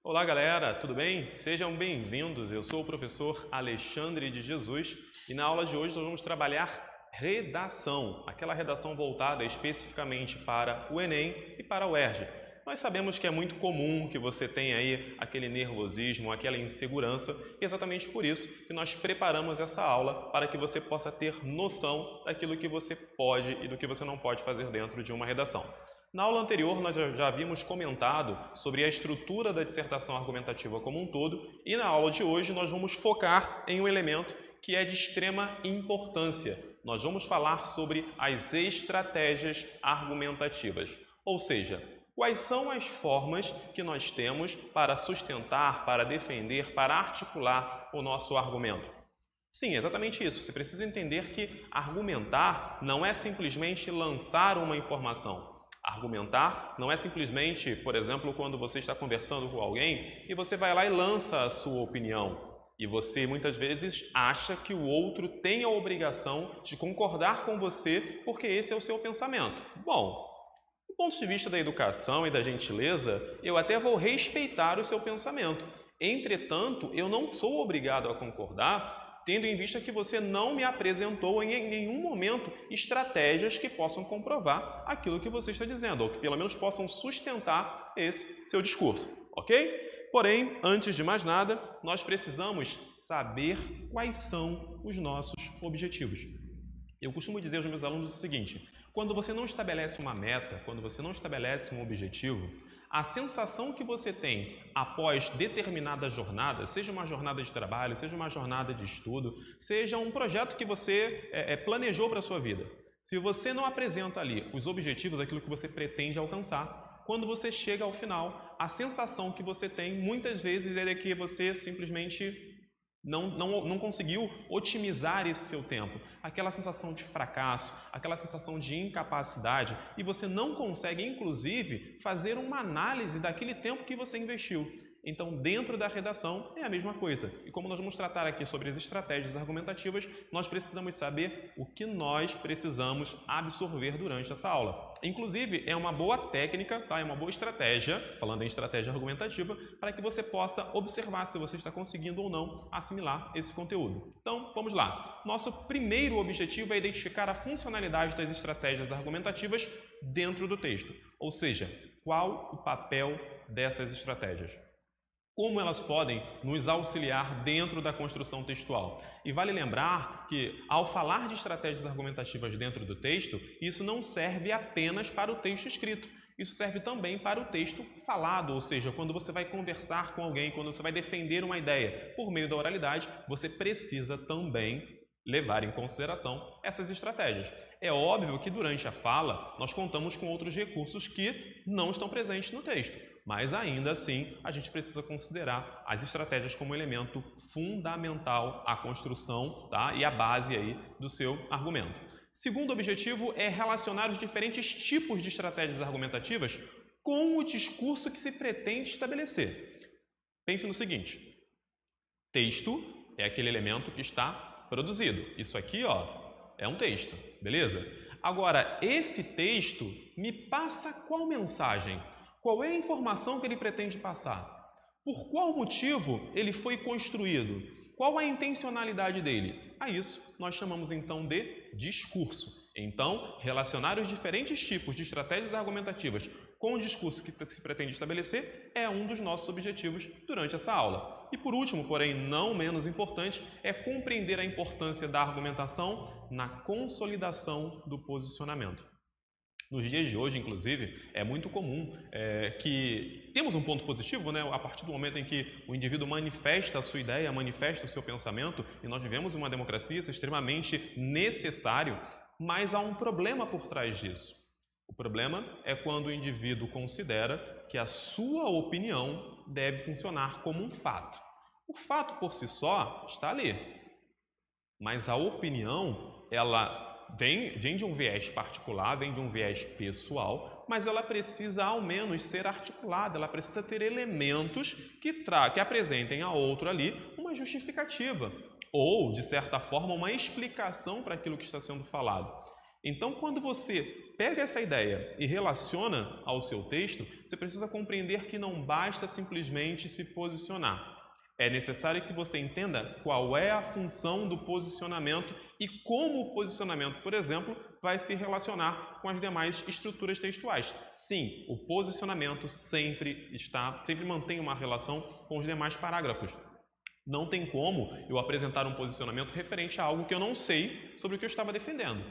Olá galera, tudo bem? Sejam bem-vindos, eu sou o professor Alexandre de Jesus e na aula de hoje nós vamos trabalhar redação, aquela redação voltada especificamente para o Enem e para o UERJ. Nós sabemos que é muito comum que você tenha aí aquele nervosismo, aquela insegurança, e exatamente por isso que nós preparamos essa aula para que você possa ter noção daquilo que você pode e do que você não pode fazer dentro de uma redação. Na aula anterior, nós já havíamos comentado sobre a estrutura da dissertação argumentativa como um todo e na aula de hoje nós vamos focar em um elemento que é de extrema importância. Nós vamos falar sobre as estratégias argumentativas, ou seja, quais são as formas que nós temos para sustentar, para defender, para articular o nosso argumento. Sim, exatamente isso. Você precisa entender que argumentar não é simplesmente lançar uma informação. Argumentar não é simplesmente, por exemplo, quando você está conversando com alguém e você vai lá e lança a sua opinião. E você muitas vezes acha que o outro tem a obrigação de concordar com você porque esse é o seu pensamento. Bom, do ponto de vista da educação e da gentileza, eu até vou respeitar o seu pensamento. Entretanto, eu não sou obrigado a concordar, tendo em vista que você não me apresentou em nenhum momento estratégias que possam comprovar aquilo que você está dizendo, ou que pelo menos possam sustentar esse seu discurso, ok? Porém, antes de mais nada, nós precisamos saber quais são os nossos objetivos. Eu costumo dizer aos meus alunos o seguinte: quando você não estabelece uma meta, quando você não estabelece um objetivo, a sensação que você tem após determinada jornada, seja uma jornada de trabalho, seja uma jornada de estudo, seja um projeto que você planejou para a sua vida, se você não apresenta ali os objetivos, aquilo que você pretende alcançar, quando você chega ao final, a sensação que você tem muitas vezes é de que você simplesmente não conseguiu otimizar esse seu tempo. Aquela sensação de fracasso, aquela sensação de incapacidade, e você não consegue, inclusive, fazer uma análise daquele tempo que você investiu. Então, dentro da redação, é a mesma coisa. E como nós vamos tratar aqui sobre as estratégias argumentativas, nós precisamos saber o que nós precisamos absorver durante essa aula. Inclusive, é uma boa técnica, tá? É uma boa estratégia, falando em estratégia argumentativa, para que você possa observar se você está conseguindo ou não assimilar esse conteúdo. Então, vamos lá. Nosso primeiro objetivo é identificar a funcionalidade das estratégias argumentativas dentro do texto. Ou seja, qual o papel dessas estratégias? Como elas podem nos auxiliar dentro da construção textual. E vale lembrar que, ao falar de estratégias argumentativas dentro do texto, isso não serve apenas para o texto escrito. Isso serve também para o texto falado, ou seja, quando você vai conversar com alguém, quando você vai defender uma ideia por meio da oralidade, você precisa também levar em consideração essas estratégias. É óbvio que durante a fala nós contamos com outros recursos que não estão presentes no texto. Mas ainda assim, a gente precisa considerar as estratégias como elemento fundamental à construção, tá? E à base aí do seu argumento. Segundo objetivo é relacionar os diferentes tipos de estratégias argumentativas com o discurso que se pretende estabelecer. Pense no seguinte: texto é aquele elemento que está produzido. Isso aqui, ó, é um texto, beleza? Agora, esse texto me passa qual mensagem? Qual é a informação que ele pretende passar? Por qual motivo ele foi construído? Qual a intencionalidade dele? A isso nós chamamos então de discurso. Então, relacionar os diferentes tipos de estratégias argumentativas com o discurso que se pretende estabelecer é um dos nossos objetivos durante essa aula. E por último, porém não menos importante, é compreender a importância da argumentação na consolidação do posicionamento. Nos dias de hoje, inclusive, é muito comum que temos um ponto positivo, né? A partir do momento em que o indivíduo manifesta a sua ideia, manifesta o seu pensamento, e nós vivemos uma democracia, isso é extremamente necessário, mas há um problema por trás disso. O problema é quando o indivíduo considera que a sua opinião deve funcionar como um fato. O fato por si só está ali, mas a opinião, ela vem de um viés particular, vem de um viés pessoal, mas ela precisa ao menos ser articulada, ela precisa ter elementos que apresentem a outro ali uma justificativa ou, de certa forma, uma explicação para aquilo que está sendo falado. Então, quando você pega essa ideia e relaciona ao seu texto, você precisa compreender que não basta simplesmente se posicionar. É necessário que você entenda qual é a função do posicionamento e como o posicionamento, por exemplo, vai se relacionar com as demais estruturas textuais. Sim, o posicionamento sempre mantém uma relação com os demais parágrafos. Não tem como eu apresentar um posicionamento referente a algo que eu não sei sobre o que eu estava defendendo.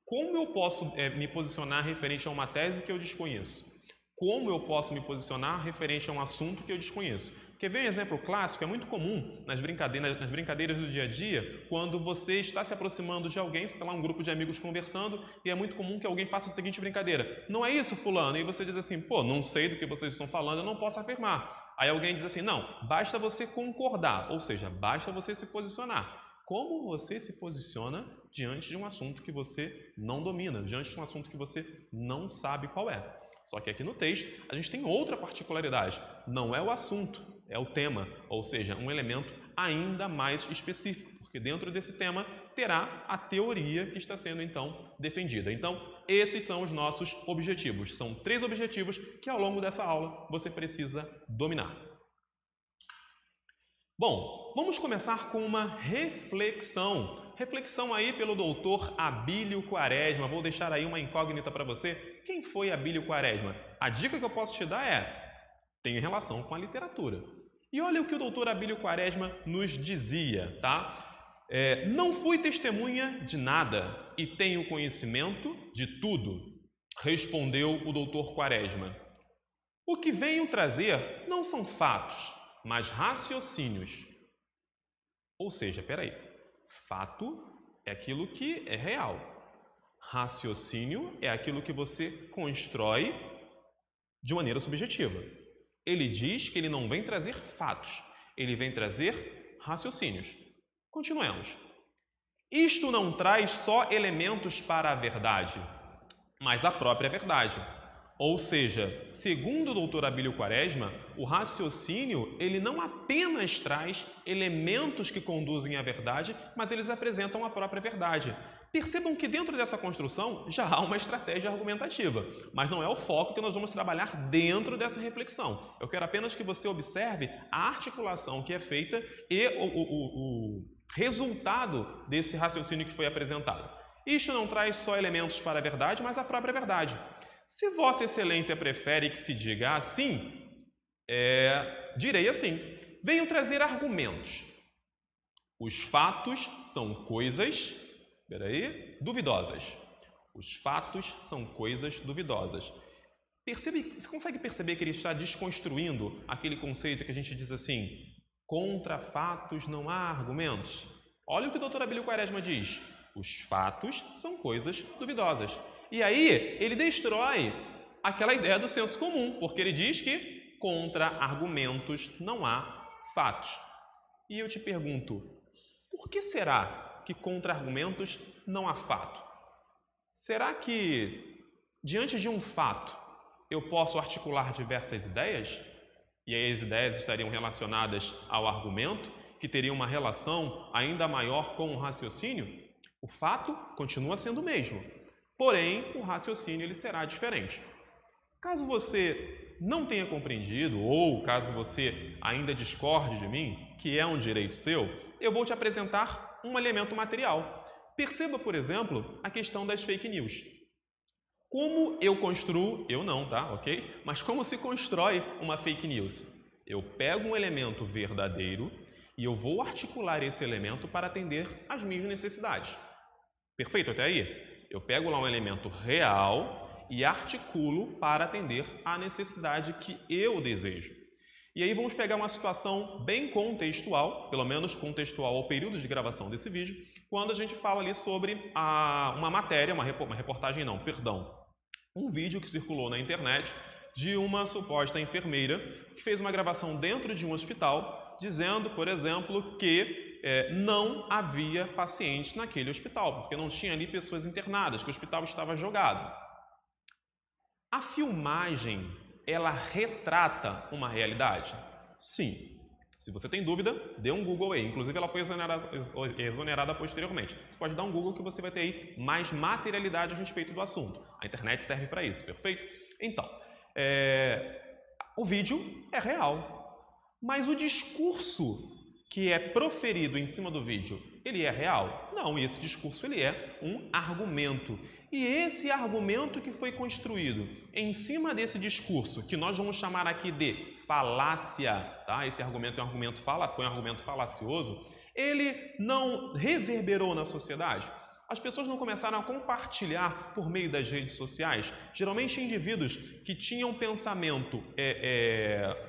Como eu posso me posicionar referente a uma tese que eu desconheço? Como eu posso me posicionar referente a um assunto que eu desconheço? Quer ver um exemplo clássico? É muito comum nas brincadeiras do dia a dia, quando você está se aproximando de alguém, você está lá um grupo de amigos conversando, e é muito comum que alguém faça a seguinte brincadeira: não é isso, fulano? E você diz assim: pô, não sei do que vocês estão falando, eu não posso afirmar. Aí alguém diz assim: não, basta você concordar, ou seja, basta você se posicionar. Como você se posiciona diante de um assunto que você não domina, diante de um assunto que você não sabe qual é? Só que aqui no texto a gente tem outra particularidade. Não é o assunto, é o tema, ou seja, um elemento ainda mais específico, porque dentro desse tema terá a teoria que está sendo então defendida. Então, esses são os nossos objetivos. São 3 objetivos que ao longo dessa aula você precisa dominar. Bom, vamos começar com uma reflexão. Reflexão aí pelo doutor Abílio Quaresma. Vou deixar aí uma incógnita para você. Quem foi Abílio Quaresma? A dica que eu posso te dar tem relação com a literatura. E olha o que o doutor Abílio Quaresma nos dizia, tá? Não fui testemunha de nada e tenho conhecimento de tudo, respondeu o doutor Quaresma. O que venho trazer não são fatos, mas raciocínios. Ou seja, peraí, fato é aquilo que é real. Raciocínio é aquilo que você constrói de maneira subjetiva. Ele diz que ele não vem trazer fatos, ele vem trazer raciocínios. Continuemos. Isto não traz só elementos para a verdade, mas a própria verdade. Ou seja, segundo o doutor Abílio Quaresma, o raciocínio ele não apenas traz elementos que conduzem à verdade, mas eles apresentam a própria verdade. Percebam que dentro dessa construção já há uma estratégia argumentativa, mas não é o foco que nós vamos trabalhar dentro dessa reflexão. Eu quero apenas que você observe a articulação que é feita e o resultado desse raciocínio que foi apresentado. Isto não traz só elementos para a verdade, mas a própria verdade. Se Vossa Excelência prefere que se diga assim, direi assim: venho trazer argumentos. Os fatos são coisas, duvidosas. Os fatos são coisas duvidosas. Você consegue perceber que ele está desconstruindo aquele conceito que a gente diz assim: contra fatos não há argumentos? Olha o que o doutor Abílio Quaresma diz: os fatos são coisas duvidosas. E aí ele destrói aquela ideia do senso comum, porque ele diz que contra argumentos não há fatos. E eu te pergunto, por que será que contra argumentos não há fato? Será que diante de um fato eu posso articular diversas ideias? E aí as ideias estariam relacionadas ao argumento, que teria uma relação ainda maior com o raciocínio? O fato continua sendo o mesmo. Porém, o raciocínio ele será diferente. Caso você não tenha compreendido ou caso você ainda discorde de mim, que é um direito seu, eu vou te apresentar um elemento material. Perceba, por exemplo, a questão das fake news. Como eu construo, eu não, tá? Ok? Mas como se constrói uma fake news? Eu pego um elemento verdadeiro e eu vou articular esse elemento para atender às minhas necessidades. Perfeito até aí? Eu pego lá um elemento real e articulo para atender à necessidade que eu desejo. E aí vamos pegar uma situação bem contextual, pelo menos contextual ao período de gravação desse vídeo, quando a gente fala ali sobre uma matéria, um vídeo que circulou na internet de uma suposta enfermeira que fez uma gravação dentro de um hospital dizendo, por exemplo, que não havia pacientes naquele hospital, porque não tinha ali pessoas internadas, que o hospital estava jogado. A filmagem, ela retrata uma realidade? Sim. Se você tem dúvida, dê um Google aí. Inclusive, ela foi exonerada posteriormente. Você pode dar um Google que você vai ter aí mais materialidade a respeito do assunto. A internet serve para isso, perfeito? Então, o vídeo é real, mas o discurso que é proferido em cima do vídeo, ele é real? Não, esse discurso ele é um argumento. E esse argumento que foi construído em cima desse discurso, que nós vamos chamar aqui de falácia, tá? Esse argumento foi um argumento falacioso, ele não reverberou na sociedade? As pessoas não começaram a compartilhar por meio das redes sociais? Geralmente indivíduos que tinham pensamento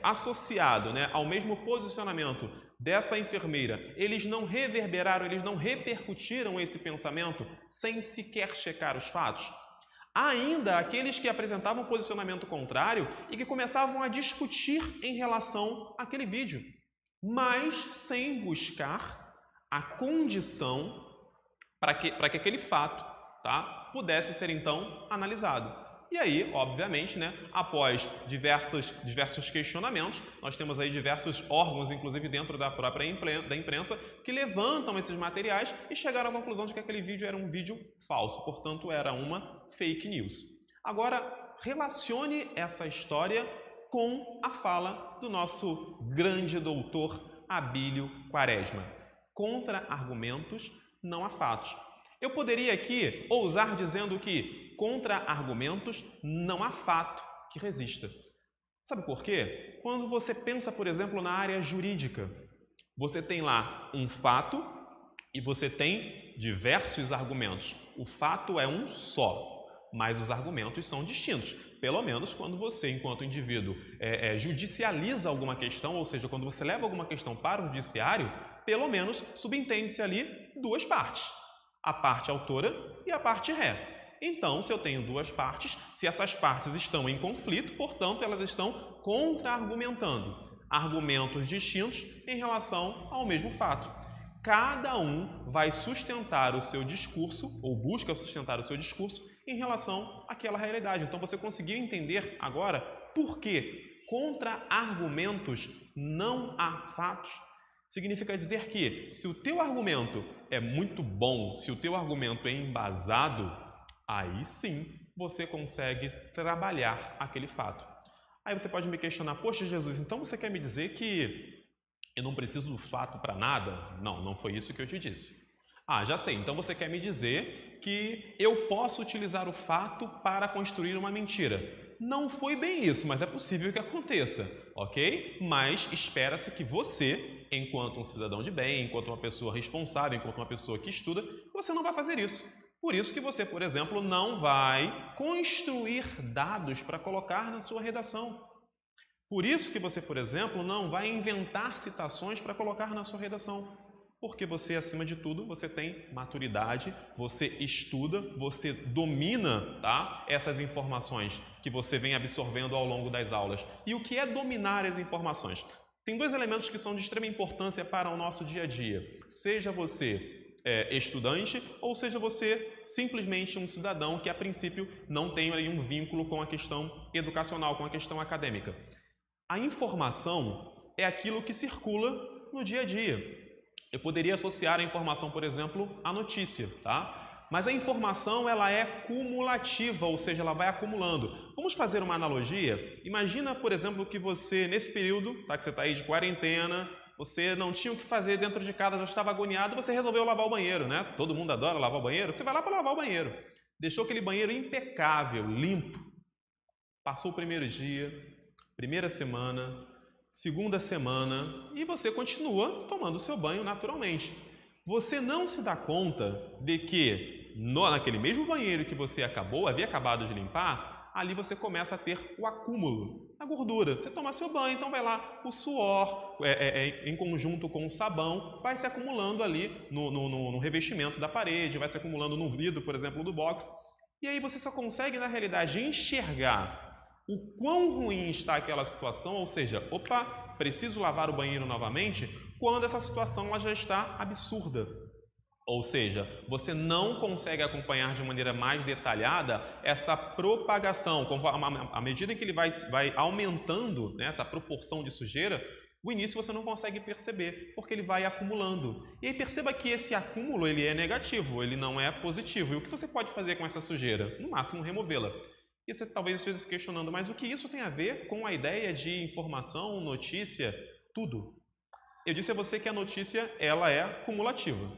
associado, né, ao mesmo posicionamento dessa enfermeira, eles não reverberaram, eles não repercutiram esse pensamento sem sequer checar os fatos? Há ainda aqueles que apresentavam um posicionamento contrário e que começavam a discutir em relação àquele vídeo, mas sem buscar a condição para que aquele fato, tá, pudesse ser então analisado. E aí, obviamente, né, após diversos questionamentos, nós temos aí diversos órgãos, inclusive dentro da própria imprensa, que levantam esses materiais e chegaram à conclusão de que aquele vídeo era um vídeo falso, portanto era uma fake news. Agora, relacione essa história com a fala do nosso grande doutor Abílio Quaresma. Contra argumentos, não há fatos. Eu poderia aqui ousar dizendo que contra argumentos não há fato que resista. Sabe por quê? Quando você pensa, por exemplo, na área jurídica, você tem lá um fato e você tem diversos argumentos. O fato é um só, mas os argumentos são distintos. Pelo menos quando você, enquanto indivíduo, judicializa alguma questão, ou seja, quando você leva alguma questão para o judiciário, pelo menos subentende-se ali duas partes. A parte autora e a parte ré. Então, se eu tenho duas partes, se essas partes estão em conflito, portanto, elas estão contra-argumentando. Argumentos distintos em relação ao mesmo fato. Cada um vai sustentar o seu discurso, ou busca sustentar o seu discurso, em relação àquela realidade. Então, você conseguiu entender agora por que contra-argumentos não há fatos? Significa dizer que, se o teu argumento é muito bom, se o teu argumento é embasado, aí sim você consegue trabalhar aquele fato. Aí você pode me questionar, poxa Jesus, então você quer me dizer que eu não preciso do fato para nada? Não, não foi isso que eu te disse. Ah, já sei, então você quer me dizer que eu posso utilizar o fato para construir uma mentira. Não foi bem isso, mas é possível que aconteça, ok? Mas espera-se que você, enquanto um cidadão de bem, enquanto uma pessoa responsável, enquanto uma pessoa que estuda, você não vai fazer isso. Por isso que você, por exemplo, não vai construir dados para colocar na sua redação. Por isso que você, por exemplo, não vai inventar citações para colocar na sua redação. Porque você, acima de tudo, você tem maturidade, você estuda, você domina, tá, essas informações que você vem absorvendo ao longo das aulas. E o que é dominar as informações? Tem dois elementos que são de extrema importância para o nosso dia a dia. Seja você estudante ou seja você simplesmente um cidadão que, a princípio, não tem aí um vínculo com a questão educacional, com a questão acadêmica. A informação é aquilo que circula no dia a dia. Eu poderia associar a informação, por exemplo, à notícia, tá? Mas a informação ela é cumulativa, ou seja, ela vai acumulando. Vamos fazer uma analogia? Imagina, por exemplo, que você, nesse período, tá, que você está aí de quarentena, você não tinha o que fazer dentro de casa, já estava agoniado, você resolveu lavar o banheiro, né? Todo mundo adora lavar o banheiro. Você vai lá para lavar o banheiro. Deixou aquele banheiro impecável, limpo. Passou o primeiro dia, primeira semana, segunda semana e você continua tomando o seu banho naturalmente. Você não se dá conta de que naquele mesmo banheiro que você havia acabado de limpar, ali você começa a ter o acúmulo, a gordura. Você toma seu banho, então vai lá o suor, em conjunto com o sabão, vai se acumulando ali no revestimento da parede, vai se acumulando no vidro, por exemplo, do box. E aí você só consegue, na realidade, enxergar o quão ruim está aquela situação, ou seja, opa, preciso lavar o banheiro novamente, quando essa situação ela já está absurda. Ou seja, você não consegue acompanhar de maneira mais detalhada essa propagação. À medida que ele vai aumentando, né, essa proporção de sujeira, O início você não consegue perceber, porque ele vai acumulando. E aí perceba que esse acúmulo ele é negativo, ele não é positivo. E o que você pode fazer com essa sujeira? No máximo, removê-la. E você talvez esteja se questionando, mas o que isso tem a ver com a ideia de informação, notícia, tudo? Eu disse a você que a notícia ela é cumulativa.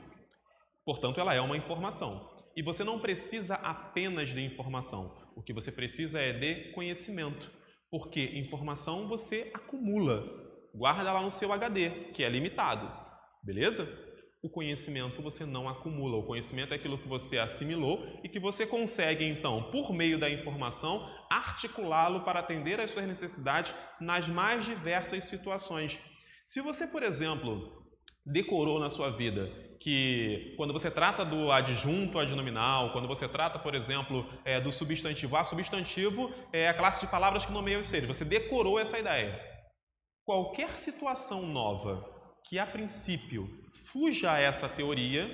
Portanto, ela é uma informação. E você não precisa apenas de informação. O que você precisa é de conhecimento. Porque informação você acumula. Guarda lá no seu HD, que é limitado. Beleza? O conhecimento você não acumula. O conhecimento é aquilo que você assimilou e que você consegue, então, por meio da informação, articulá-lo para atender às suas necessidades nas mais diversas situações. Se você, por exemplo, decorou na sua vida que quando você trata do adjunto adnominal, quando você trata, por exemplo, do substantivo, substantivo é a classe de palavras que nomeia os seres. Você decorou essa ideia. Qualquer situação nova que, a princípio, fuja a essa teoria,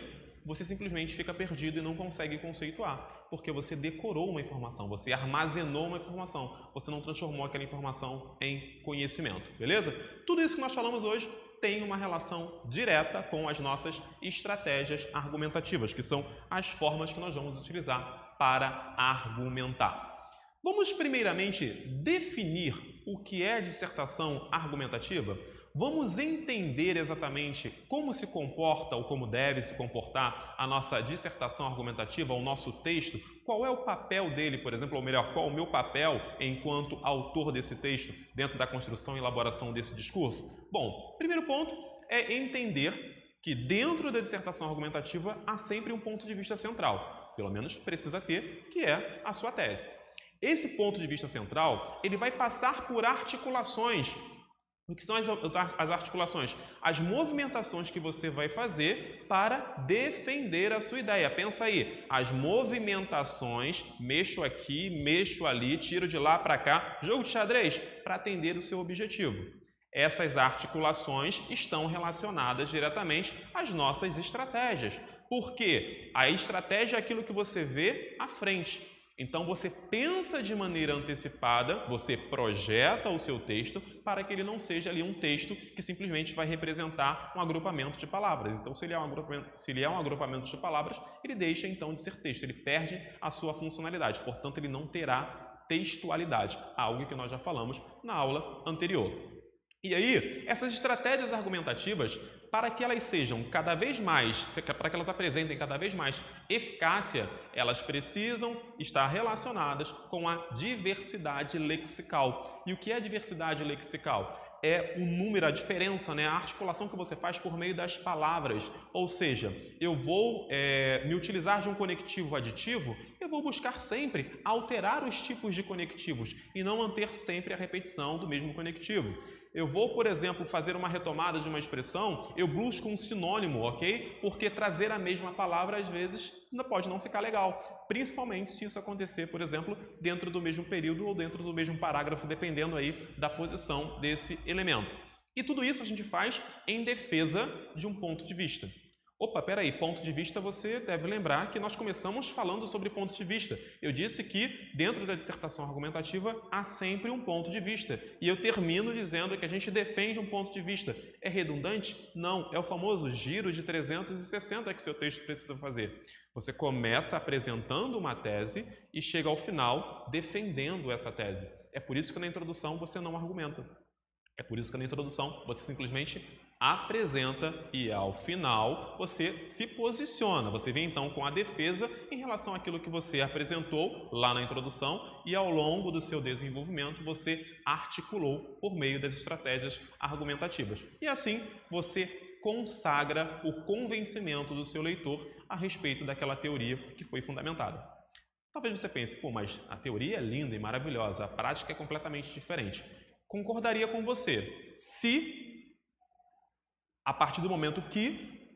você simplesmente fica perdido e não consegue conceituar, porque você decorou uma informação, você armazenou uma informação, você não transformou aquela informação em conhecimento, beleza? Tudo isso que nós falamos hoje tem uma relação direta com as nossas estratégias argumentativas, que são as formas que nós vamos utilizar para argumentar. Vamos primeiramente definir o que é dissertação argumentativa? Vamos entender exatamente como se comporta ou como deve se comportar a nossa dissertação argumentativa, o nosso texto, qual é o papel dele, por exemplo, ou melhor, qual é o meu papel enquanto autor desse texto dentro da construção e elaboração desse discurso? Bom, primeiro ponto é entender que dentro da dissertação argumentativa há sempre um ponto de vista central, pelo menos precisa ter, que é a sua tese. Esse ponto de vista central, ele vai passar por articulações. O que são as articulações? As movimentações que você vai fazer para defender a sua ideia. Pensa aí, as movimentações, mexo aqui, mexo ali, tiro de lá para cá, jogo de xadrez, para atender o seu objetivo. Essas articulações estão relacionadas diretamente às nossas estratégias. Por quê? A estratégia é aquilo que você vê à frente. Então, você pensa de maneira antecipada, você projeta o seu texto para que ele não seja ali um texto que simplesmente vai representar um agrupamento de palavras. Então, se ele é um agrupamento de palavras, ele deixa então de ser texto, ele perde a sua funcionalidade, portanto, ele não terá textualidade, algo que nós já falamos na aula anterior. E aí, essas estratégias argumentativas, para que elas sejam cada vez mais, para que elas apresentem cada vez mais eficácia, elas precisam estar relacionadas com a diversidade lexical. E o que é diversidade lexical? É o número, a diferença, né? A articulação que você faz por meio das palavras. Ou seja, eu vou me utilizar de um conectivo aditivo, eu vou buscar sempre alterar os tipos de conectivos e não manter sempre a repetição do mesmo conectivo. Eu vou, por exemplo, fazer uma retomada de uma expressão, eu busco um sinônimo, ok? Porque trazer a mesma palavra, às vezes, pode não ficar legal. Principalmente se isso acontecer, por exemplo, dentro do mesmo período ou dentro do mesmo parágrafo, dependendo aí da posição desse elemento. E tudo isso a gente faz em defesa de um ponto de vista. Opa, peraí, ponto de vista, você deve lembrar que nós começamos falando sobre ponto de vista. Eu disse que dentro da dissertação argumentativa há sempre um ponto de vista. E eu termino dizendo que a gente defende um ponto de vista. É redundante? Não, é o famoso giro de 360 que seu texto precisa fazer. Você começa apresentando uma tese e chega ao final defendendo essa tese. É por isso que na introdução você não argumenta. É por isso que na introdução você simplesmente apresenta e ao final você se posiciona. Você vem então com a defesa em relação àquilo que você apresentou lá na introdução e ao longo do seu desenvolvimento você articulou por meio das estratégias argumentativas. E assim você consagra o convencimento do seu leitor a respeito daquela teoria que foi fundamentada. Talvez você pense, pô, mas a teoria é linda e maravilhosa, a prática é completamente diferente. Concordaria com você se a partir do momento que,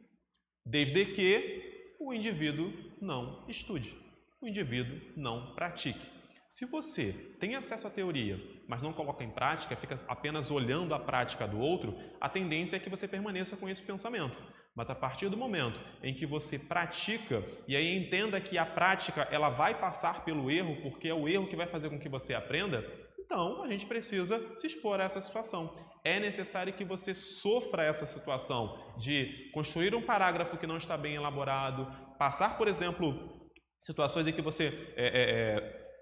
desde que o indivíduo não estude, o indivíduo não pratique. Se você tem acesso à teoria, mas não coloca em prática, fica apenas olhando a prática do outro, a tendência é que você permaneça com esse pensamento. Mas a partir do momento em que você pratica, e aí entenda que a prática ela vai passar pelo erro, porque é o erro que vai fazer com que você aprenda, Então, a gente precisa se expor a essa situação. É necessário que você sofra essa situação de construir um parágrafo que não está bem elaborado, passar, por exemplo, situações em que você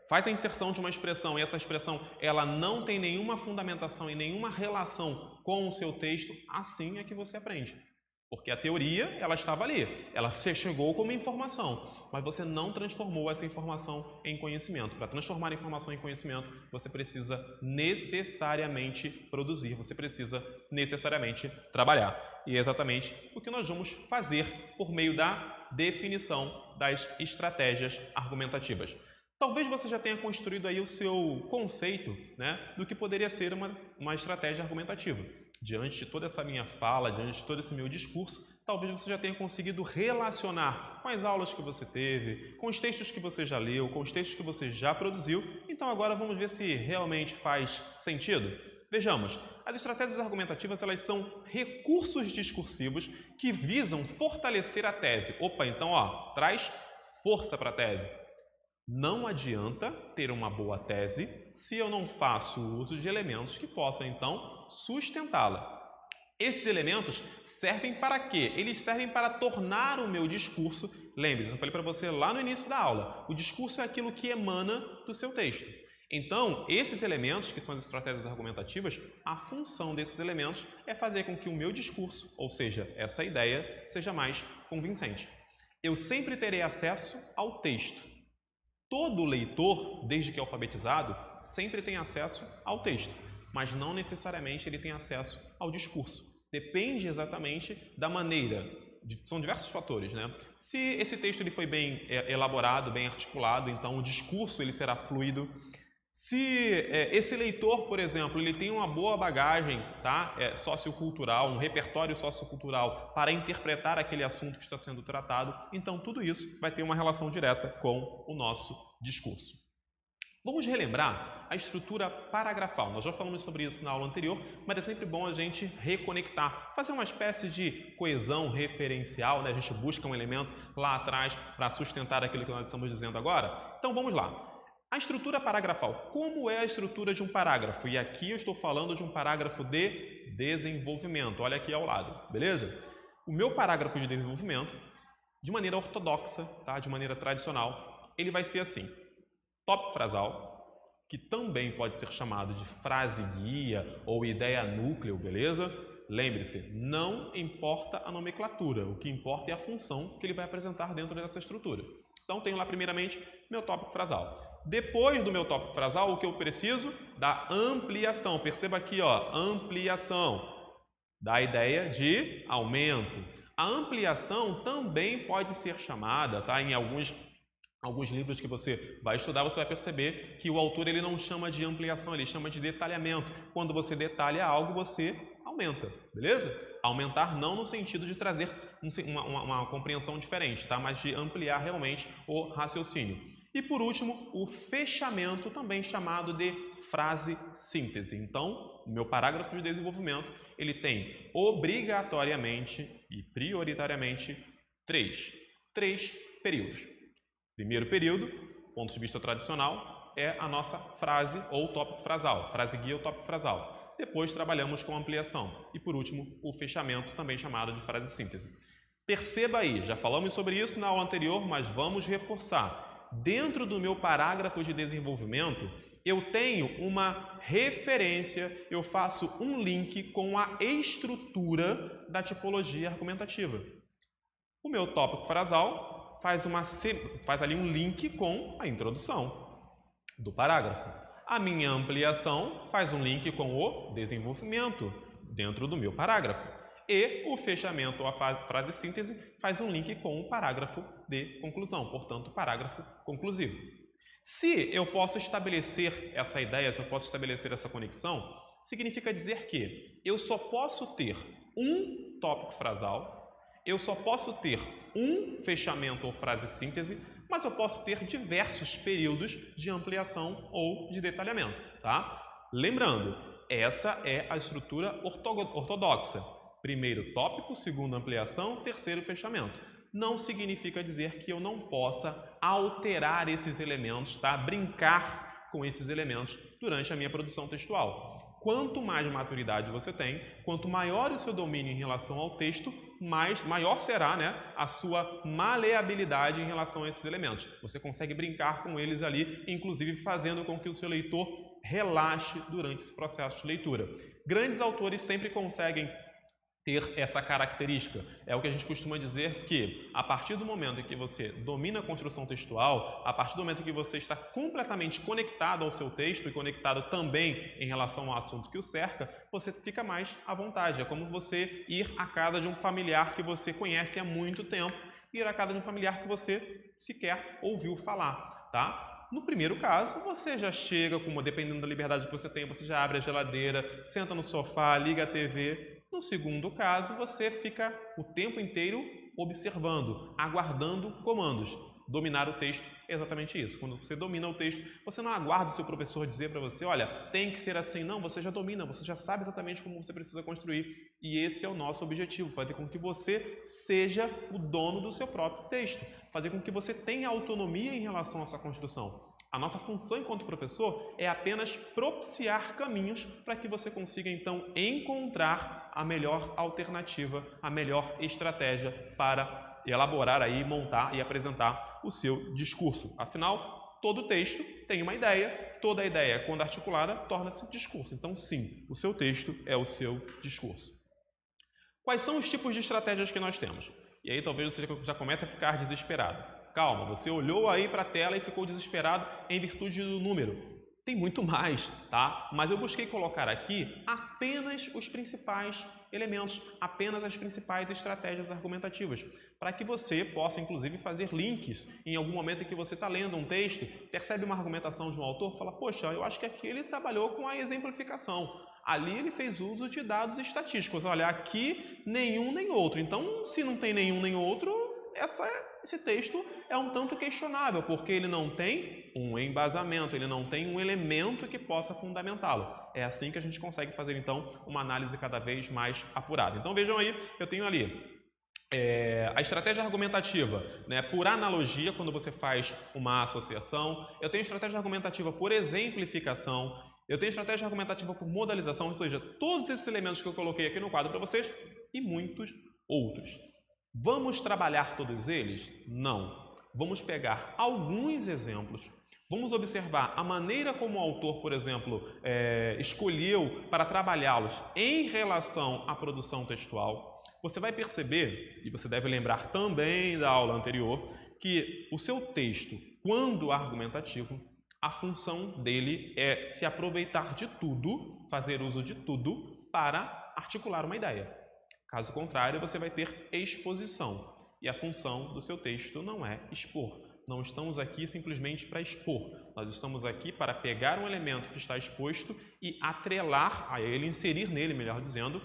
faz a inserção de uma expressão e essa expressão ela não tem nenhuma fundamentação e nenhuma relação com o seu texto, assim é que você aprende. Porque a teoria, ela estava ali, ela chegou como informação, mas você não transformou essa informação em conhecimento. Para transformar a informação em conhecimento, você precisa necessariamente produzir, você precisa necessariamente trabalhar. E é exatamente o que nós vamos fazer por meio da definição das estratégias argumentativas. Talvez você já tenha construído aí o seu conceito, né, do que poderia ser uma estratégia argumentativa. Diante de toda essa minha fala, diante de todo esse meu discurso, talvez você já tenha conseguido relacionar com as aulas que você teve, com os textos que você já leu, com os textos que você já produziu. Então agora vamos ver se realmente faz sentido. Vejamos, as estratégias argumentativas elas são recursos discursivos que visam fortalecer a tese. Opa, então traz força para a tese. Não adianta ter uma boa tese se eu não faço uso de elementos que possam, então, sustentá-la. Esses elementos servem para quê? Eles servem para tornar o meu discurso... Lembre-se, eu falei para você lá no início da aula, o discurso é aquilo que emana do seu texto. Então, esses elementos, que são as estratégias argumentativas, a função desses elementos é fazer com que o meu discurso, ou seja, essa ideia, seja mais convincente. Eu sempre terei acesso ao texto. Todo leitor, desde que é alfabetizado, sempre tem acesso ao texto, mas não necessariamente ele tem acesso ao discurso. Depende exatamente da maneira, são diversos fatores, né? Se esse texto ele foi bem elaborado, bem articulado, então o discurso ele será fluido. Se esse leitor, por exemplo, ele tem uma boa bagagem sociocultural, um repertório sociocultural para interpretar aquele assunto que está sendo tratado, então tudo isso vai ter uma relação direta com o nosso discurso. Vamos relembrar a estrutura paragrafal. Nós já falamos sobre isso na aula anterior, mas é sempre bom a gente reconectar, fazer uma espécie de coesão referencial, né? A gente busca um elemento lá atrás para sustentar aquilo que nós estamos dizendo agora. Então vamos lá. A estrutura paragrafal. Como é a estrutura de um parágrafo? E aqui eu estou falando de um parágrafo de desenvolvimento. Olha aqui ao lado, beleza? O meu parágrafo de desenvolvimento, de maneira ortodoxa, tá? De maneira tradicional, ele vai ser assim. Tópico frasal, que também pode ser chamado de frase guia ou ideia núcleo, beleza? Lembre-se, não importa a nomenclatura, o que importa é a função que ele vai apresentar dentro dessa estrutura. Então, tenho lá primeiramente meu tópico frasal. Depois do meu tópico frasal, o que eu preciso? Da ampliação. Perceba aqui, ampliação. Da ideia de aumento. A ampliação também pode ser chamada, tá? Em alguns livros que você vai estudar, você vai perceber que o autor ele não chama de ampliação, ele chama de detalhamento. Quando você detalha algo, você aumenta, beleza? Aumentar não no sentido de trazer uma compreensão diferente, tá? Mas de ampliar realmente o raciocínio. E por último, o fechamento, também chamado de frase síntese. Então, o meu parágrafo de desenvolvimento, ele tem obrigatoriamente e prioritariamente três períodos. Primeiro período, ponto de vista tradicional, é a nossa frase ou tópico frasal, frase guia ou tópico frasal. Depois trabalhamos com ampliação. E por último, o fechamento, também chamado de frase síntese. Perceba aí, já falamos sobre isso na aula anterior, mas vamos reforçar. Dentro do meu parágrafo de desenvolvimento, eu tenho uma referência, eu faço um link com a estrutura da tipologia argumentativa. O meu tópico frasal faz ali um link com a introdução do parágrafo. A minha ampliação faz um link com o desenvolvimento dentro do meu parágrafo. E o fechamento, ou a frase síntese, faz um link com o parágrafo de conclusão, portanto, parágrafo conclusivo. Se eu posso estabelecer essa ideia, se eu posso estabelecer essa conexão, significa dizer que eu só posso ter um tópico frasal, eu só posso ter um fechamento ou frase síntese, mas eu posso ter diversos períodos de ampliação ou de detalhamento, tá? Lembrando, essa é a estrutura ortodoxa. Primeiro tópico, segundo ampliação, terceiro fechamento. Não significa dizer que eu não possa alterar esses elementos, tá? Brincar com esses elementos durante a minha produção textual. Quanto mais maturidade você tem, quanto maior o seu domínio em relação ao texto, maior será, né, a sua maleabilidade em relação a esses elementos. Você consegue brincar com eles ali, inclusive fazendo com que o seu leitor relaxe durante esse processo de leitura. Grandes autores sempre conseguem ter essa característica. É o que a gente costuma dizer que, a partir do momento em que você domina a construção textual, a partir do momento em que você está completamente conectado ao seu texto e conectado também em relação ao assunto que o cerca, você fica mais à vontade. É como você ir à casa de um familiar que você conhece há muito tempo e ir à casa de um familiar que você sequer ouviu falar, tá? No primeiro caso, você já chega, dependendo da liberdade que você tem, você já abre a geladeira, senta no sofá, liga a TV. No segundo caso, você fica o tempo inteiro observando, aguardando comandos. Dominar o texto é exatamente isso. Quando você domina o texto, você não aguarda o seu professor dizer para você, olha, tem que ser assim. Não, você já domina, você já sabe exatamente como você precisa construir. E esse é o nosso objetivo, fazer com que você seja o dono do seu próprio texto, fazer com que você tenha autonomia em relação à sua construção. A nossa função enquanto professor é apenas propiciar caminhos para que você consiga, então, encontrar a melhor alternativa, a melhor estratégia para elaborar aí, montar e apresentar o seu discurso. Afinal, todo texto tem uma ideia, toda ideia, quando articulada, torna-se discurso. Então, sim, o seu texto é o seu discurso. Quais são os tipos de estratégias que nós temos? E aí talvez você já comece a ficar desesperado. Calma, você olhou aí para a tela e ficou desesperado em virtude do número. Tem muito mais, tá? Mas eu busquei colocar aqui apenas os principais elementos, apenas as principais estratégias argumentativas, para que você possa, inclusive, fazer links em algum momento em que você está lendo um texto, percebe uma argumentação de um autor, fala, poxa, eu acho que aqui ele trabalhou com a exemplificação. Ali ele fez uso de dados estatísticos. Olha, aqui nenhum nem outro. Então, se não tem nenhum nem outro, esse texto é um tanto questionável, porque ele não tem um embasamento, ele não tem um elemento que possa fundamentá-lo. É assim que a gente consegue fazer, então, uma análise cada vez mais apurada. Então, vejam aí, eu tenho ali a estratégia argumentativa, né, por analogia, quando você faz uma associação. Eu tenho estratégia argumentativa por exemplificação. Eu tenho estratégia argumentativa por modalização, ou seja, todos esses elementos que eu coloquei aqui no quadro para vocês e muitos outros. Vamos trabalhar todos eles? Não. Vamos pegar alguns exemplos, vamos observar a maneira como o autor, por exemplo, escolheu para trabalhá-los em relação à produção textual. Você vai perceber, e você deve lembrar também da aula anterior, que o seu texto, quando argumentativo, a função dele é se aproveitar de tudo, fazer uso de tudo para articular uma ideia. Caso contrário, você vai ter exposição. E a função do seu texto não é expor. Não estamos aqui simplesmente para expor. Nós estamos aqui para pegar um elemento que está exposto e atrelar a ele, inserir nele, melhor dizendo,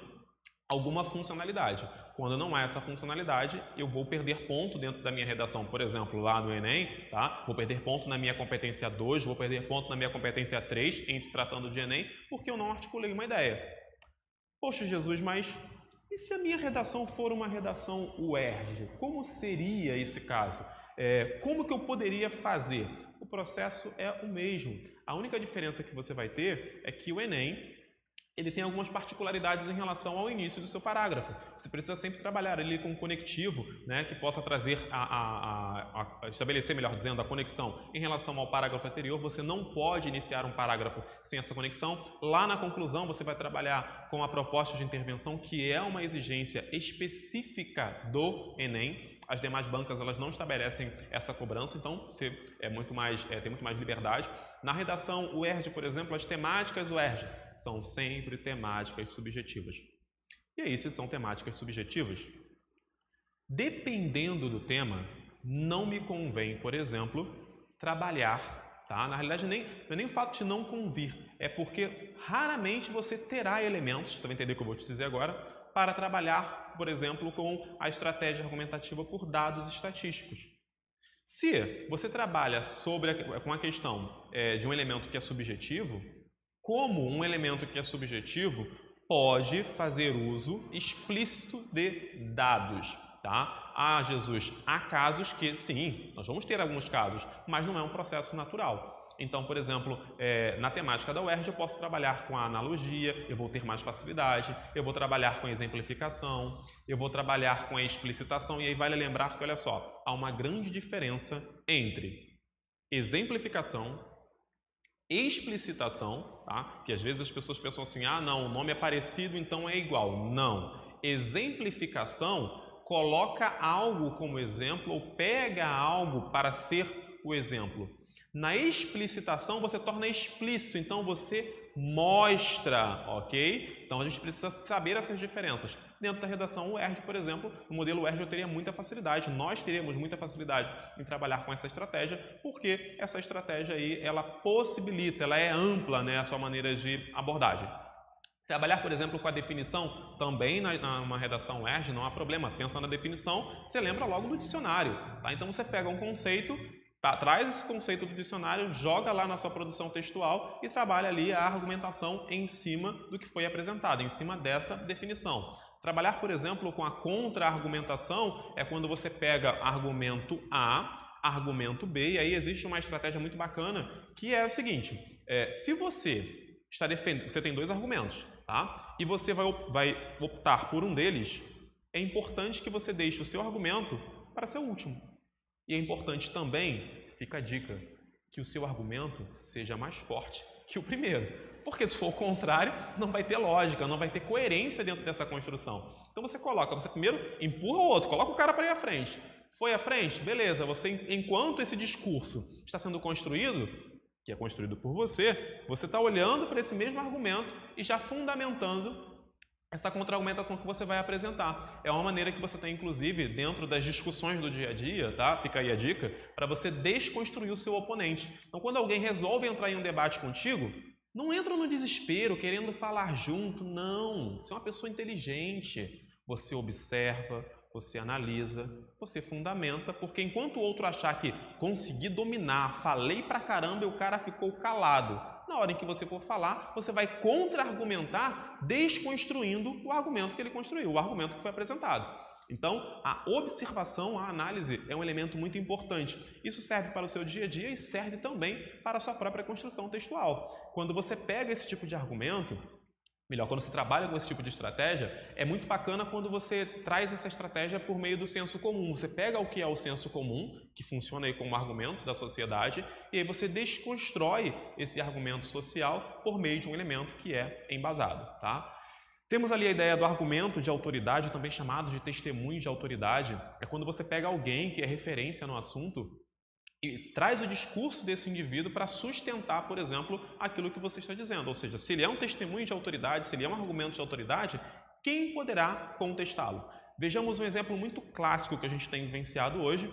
alguma funcionalidade. Quando não há essa funcionalidade, eu vou perder ponto dentro da minha redação, por exemplo, lá no Enem, tá? Vou perder ponto na minha competência 2, vou perder ponto na minha competência 3, em se tratando de Enem, porque eu não articulei uma ideia. Poxa, Jesus, mas e se a minha redação for uma redação UERJ? Como seria esse caso? Como que eu poderia fazer? O processo é o mesmo. A única diferença que você vai ter é que o Enem ele tem algumas particularidades em relação ao início do seu parágrafo. Você precisa sempre trabalhar ele com um conectivo, né, que possa trazer estabelecer, melhor dizendo, a conexão em relação ao parágrafo anterior. Você não pode iniciar um parágrafo sem essa conexão. Lá na conclusão você vai trabalhar com a proposta de intervenção, que é uma exigência específica do Enem. As demais bancas elas não estabelecem essa cobrança, então você tem muito mais liberdade. Na redação UERJ, por exemplo, as temáticas UERJ são sempre temáticas subjetivas. E aí, se são temáticas subjetivas, dependendo do tema, não me convém, por exemplo, trabalhar, tá? Na realidade, não é nem o fato de não convir, é porque raramente você terá elementos, você vai entender o que eu vou te dizer agora, para trabalhar, por exemplo, com a estratégia argumentativa por dados estatísticos. Se você trabalha com a questão de um elemento que é subjetivo, como um elemento que é subjetivo pode fazer uso explícito de dados, tá? Jesus, há casos que, sim, nós vamos ter alguns casos, mas não é um processo natural. Então, por exemplo, na temática da UERJ eu posso trabalhar com a analogia, eu vou ter mais facilidade, eu vou trabalhar com a exemplificação, eu vou trabalhar com a explicitação, e aí vale lembrar que, olha só, há uma grande diferença entre exemplificação, explicitação, tá? Que às vezes as pessoas pensam assim, ah, não, o nome é parecido, então é igual. Não. Exemplificação coloca algo como exemplo ou pega algo para ser o exemplo. Na explicitação você torna explícito, então você mostra, ok? Então a gente precisa saber essas diferenças. Dentro da redação UERJ, por exemplo, no modelo UERJ eu teria muita facilidade, nós teríamos muita facilidade em trabalhar com essa estratégia, porque essa estratégia aí, ela possibilita, ela é ampla, né, a sua maneira de abordagem. Trabalhar, por exemplo, com a definição também numa redação UERJ não há problema. Pensa na definição, você lembra logo do dicionário, tá? Então você pega um conceito, traz esse conceito do dicionário, joga lá na sua produção textual e trabalha ali a argumentação em cima do que foi apresentado, em cima dessa definição. Trabalhar, por exemplo, com a contra-argumentação é quando você pega argumento A, argumento B, e aí existe uma estratégia muito bacana que é o seguinte, se você está defendendo, você tem dois argumentos, tá? E você vai optar por um deles, é importante que você deixe o seu argumento para ser o último. E é importante também, fica a dica, que o seu argumento seja mais forte que o primeiro. Porque se for o contrário, não vai ter lógica, não vai ter coerência dentro dessa construção. Então você primeiro empurra o outro, coloca o cara para ir à frente. Foi à frente? Beleza, enquanto esse discurso está sendo construído, que é construído por você está olhando para esse mesmo argumento e já fundamentando essa contra-argumentação que você vai apresentar. É uma maneira que você tem, inclusive, dentro das discussões do dia a dia, tá? Fica aí a dica, para você desconstruir o seu oponente. Então, quando alguém resolve entrar em um debate contigo, não entra no desespero, querendo falar junto, não. Você é uma pessoa inteligente. Você observa, você analisa, você fundamenta, porque enquanto o outro achar que consegui dominar, falei pra caramba e o cara ficou calado, na hora em que você for falar, você vai contra-argumentar desconstruindo o argumento que ele construiu, o argumento que foi apresentado. Então, a observação, a análise é um elemento muito importante. Isso serve para o seu dia a dia e serve também para a sua própria construção textual. Quando você pega esse tipo de argumento, quando você trabalha com esse tipo de estratégia, é muito bacana quando você traz essa estratégia por meio do senso comum. Você pega o que é o senso comum, que funciona aí como argumento da sociedade, e aí você desconstrói esse argumento social por meio de um elemento que é embasado, tá? Temos ali a ideia do argumento de autoridade, também chamado de testemunho de autoridade. É quando você pega alguém que é referência no assunto e traz o discurso desse indivíduo para sustentar, por exemplo, aquilo que você está dizendo. Ou seja, se ele é um testemunho de autoridade, se ele é um argumento de autoridade, quem poderá contestá-lo? Vejamos um exemplo muito clássico que a gente tem vivenciado hoje,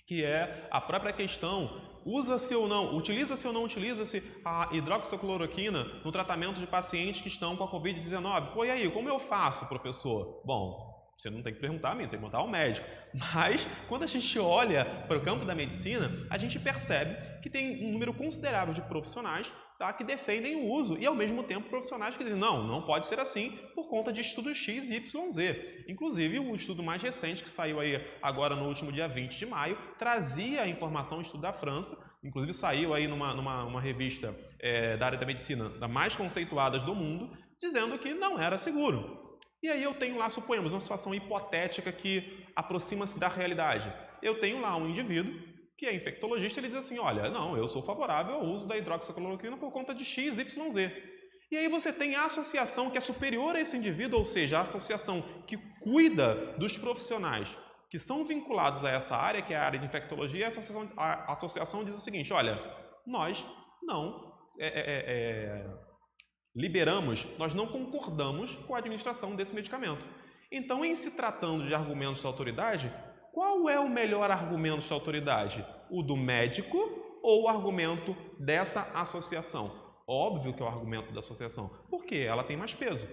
que é a própria questão, utiliza-se ou não utiliza-se a hidroxicloroquina no tratamento de pacientes que estão com a Covid-19? Pô, e aí, como eu faço, professor? Bom, você não tem que perguntar a mim, você tem que perguntar ao médico. Mas, quando a gente olha para o campo da medicina, a gente percebe que tem um número considerável de profissionais, tá, que defendem o uso e, ao mesmo tempo, profissionais que dizem não pode ser assim por conta de estudos X, Y, Z. Inclusive, o estudo mais recente, que saiu aí agora no último dia 20 de maio, trazia a informação, um estudo da França, inclusive saiu aí numa revista da área da medicina, das mais conceituadas do mundo, dizendo que não era seguro. E aí eu tenho lá, suponhamos, uma situação hipotética que aproxima-se da realidade. Eu tenho lá um indivíduo que é infectologista, ele diz assim, olha, não, eu sou favorável ao uso da hidroxicloroquina por conta de X, Y, Z. E aí você tem a associação que é superior a esse indivíduo, ou seja, a associação que cuida dos profissionais que são vinculados a essa área, que é a área de infectologia, a associação diz o seguinte, olha, nós não nós não concordamos com a administração desse medicamento. Então, em se tratando de argumentos de autoridade, qual é o melhor argumento de autoridade? O do médico ou o argumento dessa associação? Óbvio que é o argumento da associação, porque ela tem mais peso.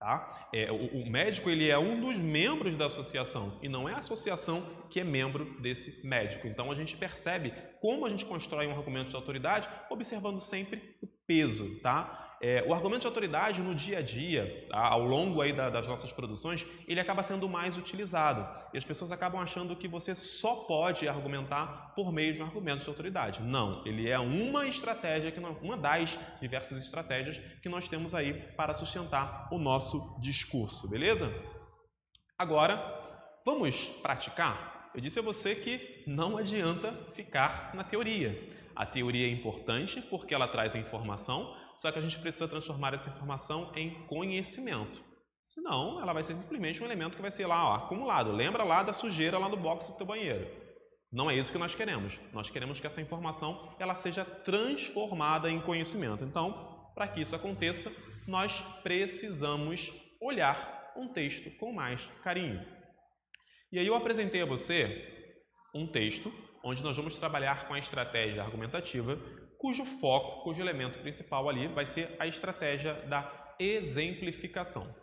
Tá? O médico ele é um dos membros da associação e não é a associação que é membro desse médico. Então, a gente percebe como a gente constrói um argumento de autoridade observando sempre o peso. Tá? O argumento de autoridade no dia a dia, tá? Ao longo aí das nossas produções, ele acaba sendo mais utilizado. E as pessoas acabam achando que você só pode argumentar por meio de um argumento de autoridade. Não, ele é uma estratégia, uma das diversas estratégias que nós temos aí para sustentar o nosso discurso, beleza? Agora, vamos praticar? Eu disse a você que não adianta ficar na teoria. A teoria é importante porque ela traz a informação, só que a gente precisa transformar essa informação em conhecimento. Senão, ela vai ser simplesmente um elemento que vai ser lá, ó, acumulado. Lembra lá da sujeira lá no box do teu banheiro. Não é isso que nós queremos. Nós queremos que essa informação ela seja transformada em conhecimento. Então, para que isso aconteça, nós precisamos olhar um texto com mais carinho. E aí eu apresentei a você um texto onde nós vamos trabalhar com a estratégia argumentativa, cujo foco, cujo elemento principal ali vai ser a estratégia da exemplificação.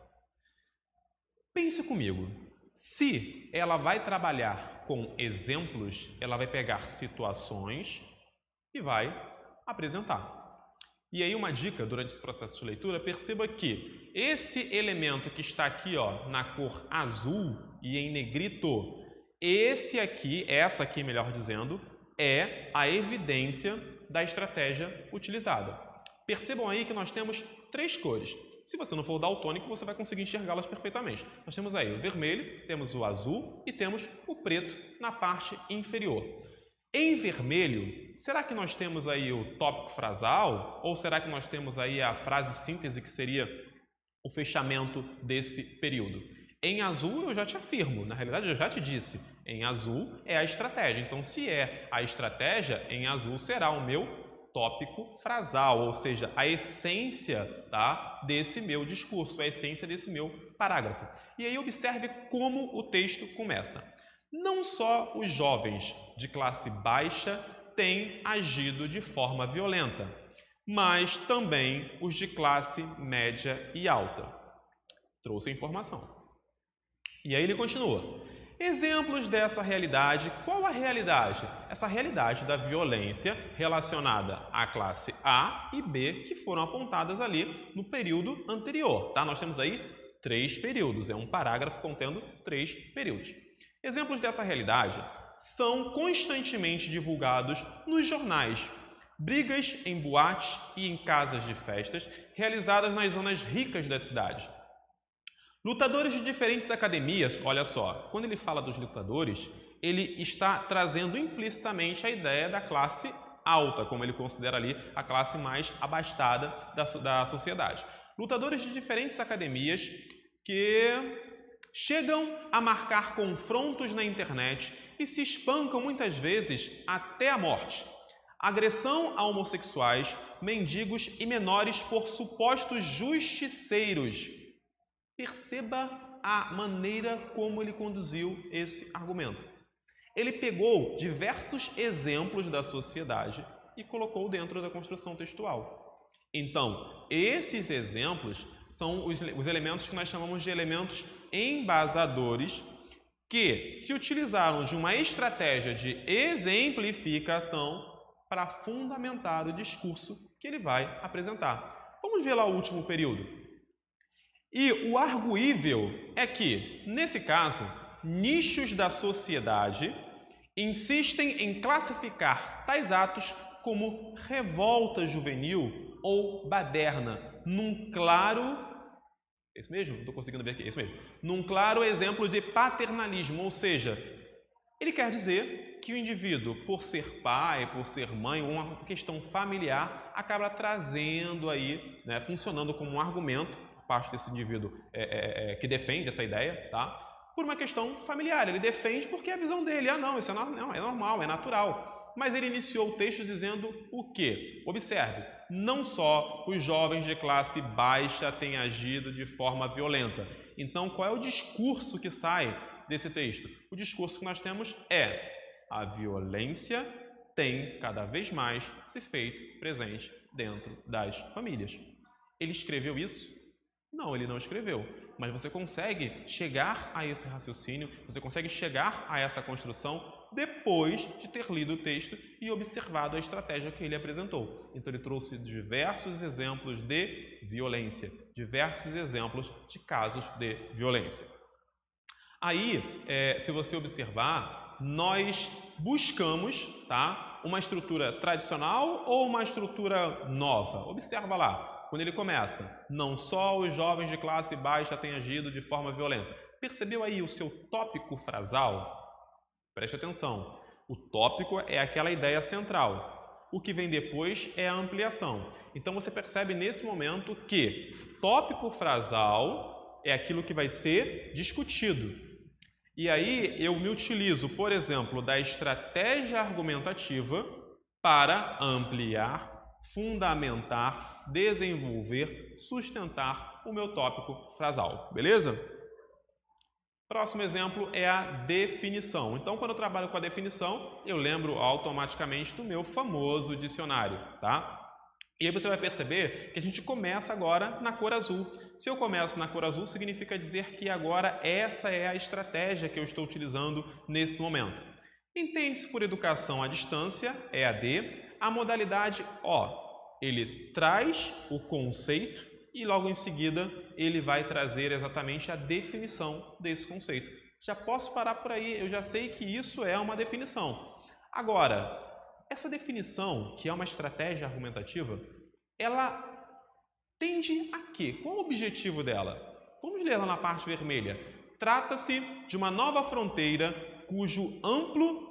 Pense comigo, se ela vai trabalhar com exemplos, ela vai pegar situações e vai apresentar. E aí uma dica durante esse processo de leitura, perceba que esse elemento que está aqui ó, na cor azul e em negrito, essa aqui melhor dizendo, é a evidência da estratégia utilizada. Percebam aí que nós temos 3 cores. Se você não for daltônico, você vai conseguir enxergá-las perfeitamente. Nós temos aí o vermelho, temos o azul e temos o preto na parte inferior. Em vermelho, será que nós temos aí o tópico frasal? Ou será que nós temos aí a frase síntese, que seria o fechamento desse período? Em azul, eu já te afirmo, na realidade eu já te disse, em azul é a estratégia. Então, se é a estratégia, em azul será o meu tópico frasal, ou seja, a essência, tá, desse meu discurso, a essência desse meu parágrafo. E aí observe como o texto começa. Não só os jovens de classe baixa têm agido de forma violenta, mas também os de classe média e alta. Trouxe a informação. E aí ele continua. Exemplos dessa realidade. Qual a realidade? Essa realidade da violência relacionada à classe A e B que foram apontadas ali no período anterior. Tá? Nós temos aí 3 períodos. É um parágrafo contendo 3 períodos. Exemplos dessa realidade são constantemente divulgados nos jornais. Brigas em boates e em casas de festas realizadas nas zonas ricas da cidade. Lutadores de diferentes academias, olha só, quando ele fala dos lutadores, ele está trazendo implicitamente a ideia da classe alta, como ele considera ali a classe mais abastada da sociedade. Lutadores de diferentes academias que chegam a marcar confrontos na internet e se espancam muitas vezes até a morte. Agressão a homossexuais, mendigos e menores por supostos justiceiros. Perceba a maneira como ele conduziu esse argumento. Ele pegou diversos exemplos da sociedade e colocou dentro da construção textual. Então, esses exemplos são os elementos que nós chamamos de elementos embasadores que se utilizaram de uma estratégia de exemplificação para fundamentar o discurso que ele vai apresentar. Vamos ver lá o último período. E o arguível é que, nesse caso, nichos da sociedade insistem em classificar tais atos como revolta juvenil ou baderna, num claro... É isso mesmo? Não estou conseguindo ver aqui. É isso mesmo. Num claro exemplo de paternalismo, ou seja, ele quer dizer que o indivíduo, por ser pai, por ser mãe, uma questão familiar, acaba trazendo aí, né, funcionando como um argumento, parte desse indivíduo que defende essa ideia, tá? Por uma questão familiar. Ele defende porque é a visão dele. Ah, não, isso é normal, é natural. Mas ele iniciou o texto dizendo o quê? Observe, não só os jovens de classe baixa têm agido de forma violenta. Então, qual é o discurso que sai desse texto? O discurso que nós temos é: a violência tem cada vez mais se feito presente dentro das famílias. Ele escreveu isso? Não, ele não escreveu, mas você consegue chegar a esse raciocínio, você consegue chegar a essa construção depois de ter lido o texto e observado a estratégia que ele apresentou. Então, ele trouxe diversos exemplos de violência, diversos exemplos de casos de violência. Aí, se você observar, nós buscamos, tá, uma estrutura tradicional ou uma estrutura nova. Observa lá, quando ele começa, não só os jovens de classe baixa têm agido de forma violenta. Percebeu aí o seu tópico frasal? Preste atenção, o tópico é aquela ideia central. O que vem depois é a ampliação. Então, você percebe nesse momento que tópico frasal é aquilo que vai ser discutido. E aí eu me utilizo, por exemplo, da estratégia argumentativa para ampliar, fundamentar, desenvolver, sustentar o meu tópico frasal, beleza? Próximo exemplo é a definição. Então, quando eu trabalho com a definição, eu lembro automaticamente do meu famoso dicionário, tá? E aí você vai perceber que a gente começa agora na cor azul. Se eu começo na cor azul, significa dizer que agora essa é a estratégia que eu estou utilizando nesse momento. Entende-se por educação à distância, EAD, a modalidade O. Ele traz o conceito e logo em seguida ele vai trazer exatamente a definição desse conceito. Já posso parar por aí, eu já sei que isso é uma definição. Agora, essa definição, que é uma estratégia argumentativa, ela tende a quê? Qual o objetivo dela? Vamos ler lá na parte vermelha. Trata-se de uma nova fronteira cujo amplo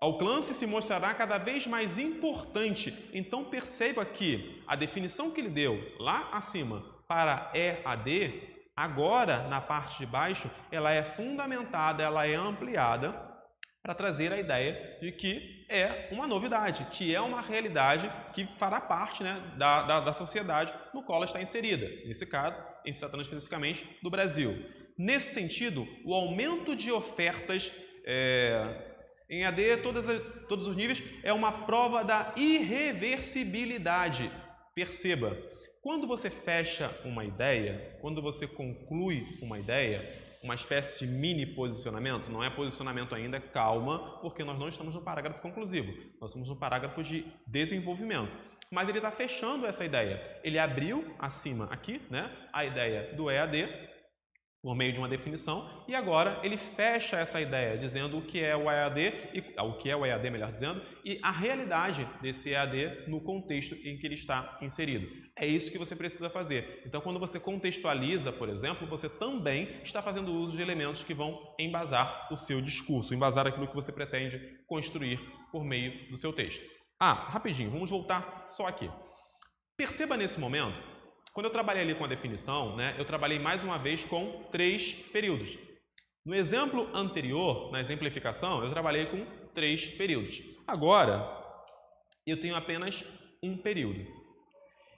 alcance se mostrará cada vez mais importante. Então perceba que a definição que ele deu lá acima para EAD, agora na parte de baixo, ela é fundamentada, ela é ampliada para trazer a ideia de que é uma novidade, que é uma realidade que fará parte, né, da sociedade no qual ela está inserida. Nesse caso, em se tratando especificamente do Brasil. Nesse sentido, o aumento de ofertas em AD, todos os níveis, é uma prova da irreversibilidade. Perceba, quando você fecha uma ideia, quando você conclui uma ideia, uma espécie de mini posicionamento, não é posicionamento ainda, calma, porque nós não estamos no parágrafo conclusivo, nós estamos no parágrafo de desenvolvimento. Mas ele está fechando essa ideia. Ele abriu acima aqui, né, a ideia do EAD, por meio de uma definição, e agora ele fecha essa ideia, dizendo o que é o EAD, melhor dizendo, e a realidade desse EAD no contexto em que ele está inserido. É isso que você precisa fazer. Então, quando você contextualiza, por exemplo, você também está fazendo uso de elementos que vão embasar o seu discurso, embasar aquilo que você pretende construir por meio do seu texto. Rapidinho, vamos voltar só aqui. Perceba nesse momento, quando eu trabalhei ali com a definição, né, eu trabalhei mais uma vez com 3 períodos. No exemplo anterior, na exemplificação, eu trabalhei com 3 períodos. Agora, eu tenho apenas um período.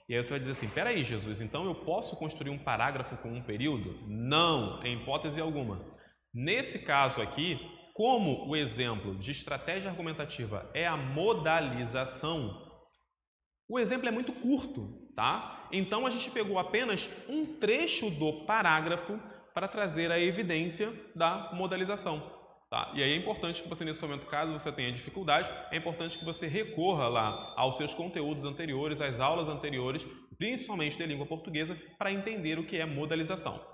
E aí você vai dizer assim, peraí, Jesus, então eu posso construir um parágrafo com um período? Não, em hipótese alguma. Nesse caso aqui, como o exemplo de estratégia argumentativa é a modalização, o exemplo é muito curto, tá? Então a gente pegou apenas um trecho do parágrafo para trazer a evidência da modalização, tá? E aí é importante que você, nesse momento, caso você tenha dificuldade, é importante que você recorra lá aos seus conteúdos anteriores, às aulas anteriores, principalmente de língua portuguesa, para entender o que é modalização.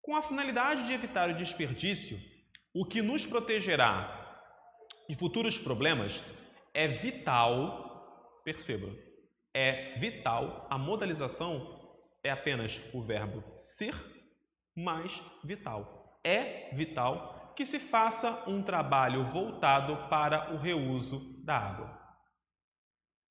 Com a finalidade de evitar o desperdício, o que nos protegerá de futuros problemas é vital, perceba, é vital, a modalização é apenas o verbo ser mais vital. É vital que se faça um trabalho voltado para o reuso da água.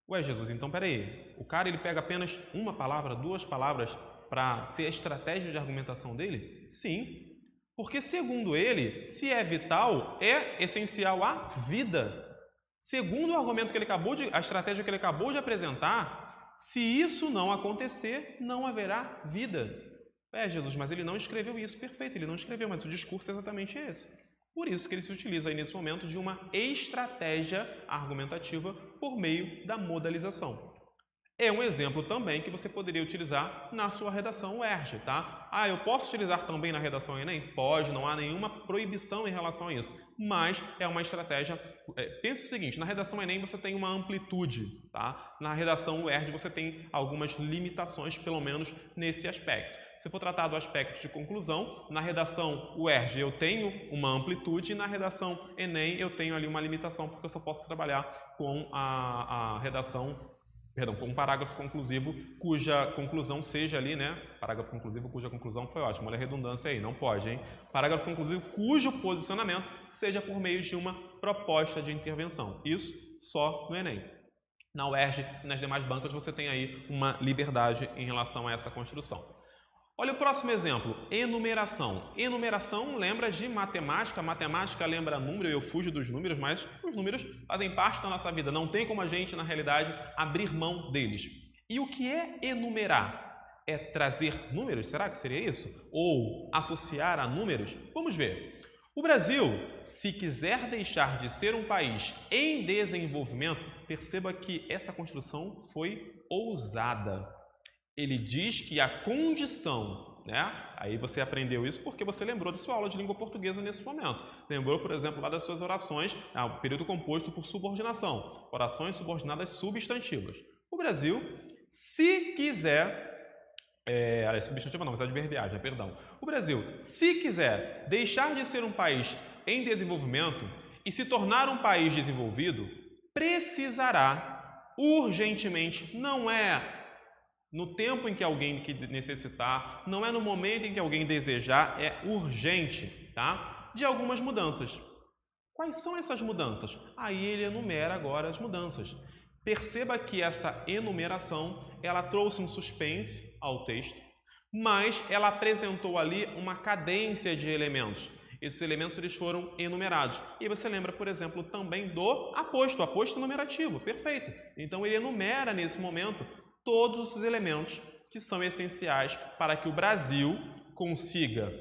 Ué, Jesus, então peraí, o cara ele pega apenas uma palavra, 2 palavras para ser a estratégia de argumentação dele? Sim, porque segundo ele, se é vital, é essencial à vida. Segundo o argumento que ele a estratégia que ele acabou de apresentar, se isso não acontecer, não haverá vida. Jesus, mas ele não escreveu isso. Perfeito, ele não escreveu, mas o discurso é exatamente esse. Por isso que ele se utiliza aí nesse momento de uma estratégia argumentativa por meio da modalização. é um exemplo também que você poderia utilizar na sua redação UERJ, tá? Ah, eu posso utilizar também na redação Enem? Pode, não há nenhuma proibição em relação a isso, mas é uma estratégia... Pense o seguinte, na redação Enem você tem uma amplitude, tá? Na redação UERJ você tem algumas limitações, pelo menos nesse aspecto. Se for tratar do aspecto de conclusão, na redação UERJ eu tenho uma amplitude e na redação Enem eu tenho ali uma limitação, porque eu só posso trabalhar com a redação... Perdão, com um parágrafo conclusivo cuja conclusão seja ali, né? Parágrafo conclusivo cuja conclusão foi ótimo. Olha a redundância aí, não pode, hein? Parágrafo conclusivo cujo posicionamento seja por meio de uma proposta de intervenção. Isso só no Enem. Na UERJ e nas demais bancas você tem aí uma liberdade em relação a essa construção. Olha o próximo exemplo, enumeração. Enumeração lembra de matemática, matemática lembra número, eu fujo dos números, mas os números fazem parte da nossa vida, não tem como a gente, na realidade, abrir mão deles. E o que é enumerar? É trazer números? Será que seria isso? Ou associar a números? Vamos ver. O Brasil, se quiser deixar de ser um país em desenvolvimento, perceba que essa construção foi ousada. Ele diz que a condição, né? Aí você aprendeu isso porque você lembrou da sua aula de língua portuguesa nesse momento. Lembrou, por exemplo, lá das suas orações, o período composto por subordinação. Orações subordinadas substantivas. O Brasil, se quiser... substantiva não, mas adverbiagem, perdão. O Brasil, se quiser deixar de ser um país em desenvolvimento e se tornar um país desenvolvido, precisará urgentemente, não é no tempo em que alguém necessitar, não é no momento em que alguém desejar, é urgente, tá? De algumas mudanças. Quais são essas mudanças? Aí ele enumera agora as mudanças. Perceba que essa enumeração, ela trouxe um suspense ao texto, mas ela apresentou ali uma cadência de elementos. Esses elementos eles foram enumerados. E você lembra, por exemplo, também do aposto numerativo. Perfeito. Então ele enumera nesse momento todos os elementos que são essenciais para que o Brasil consiga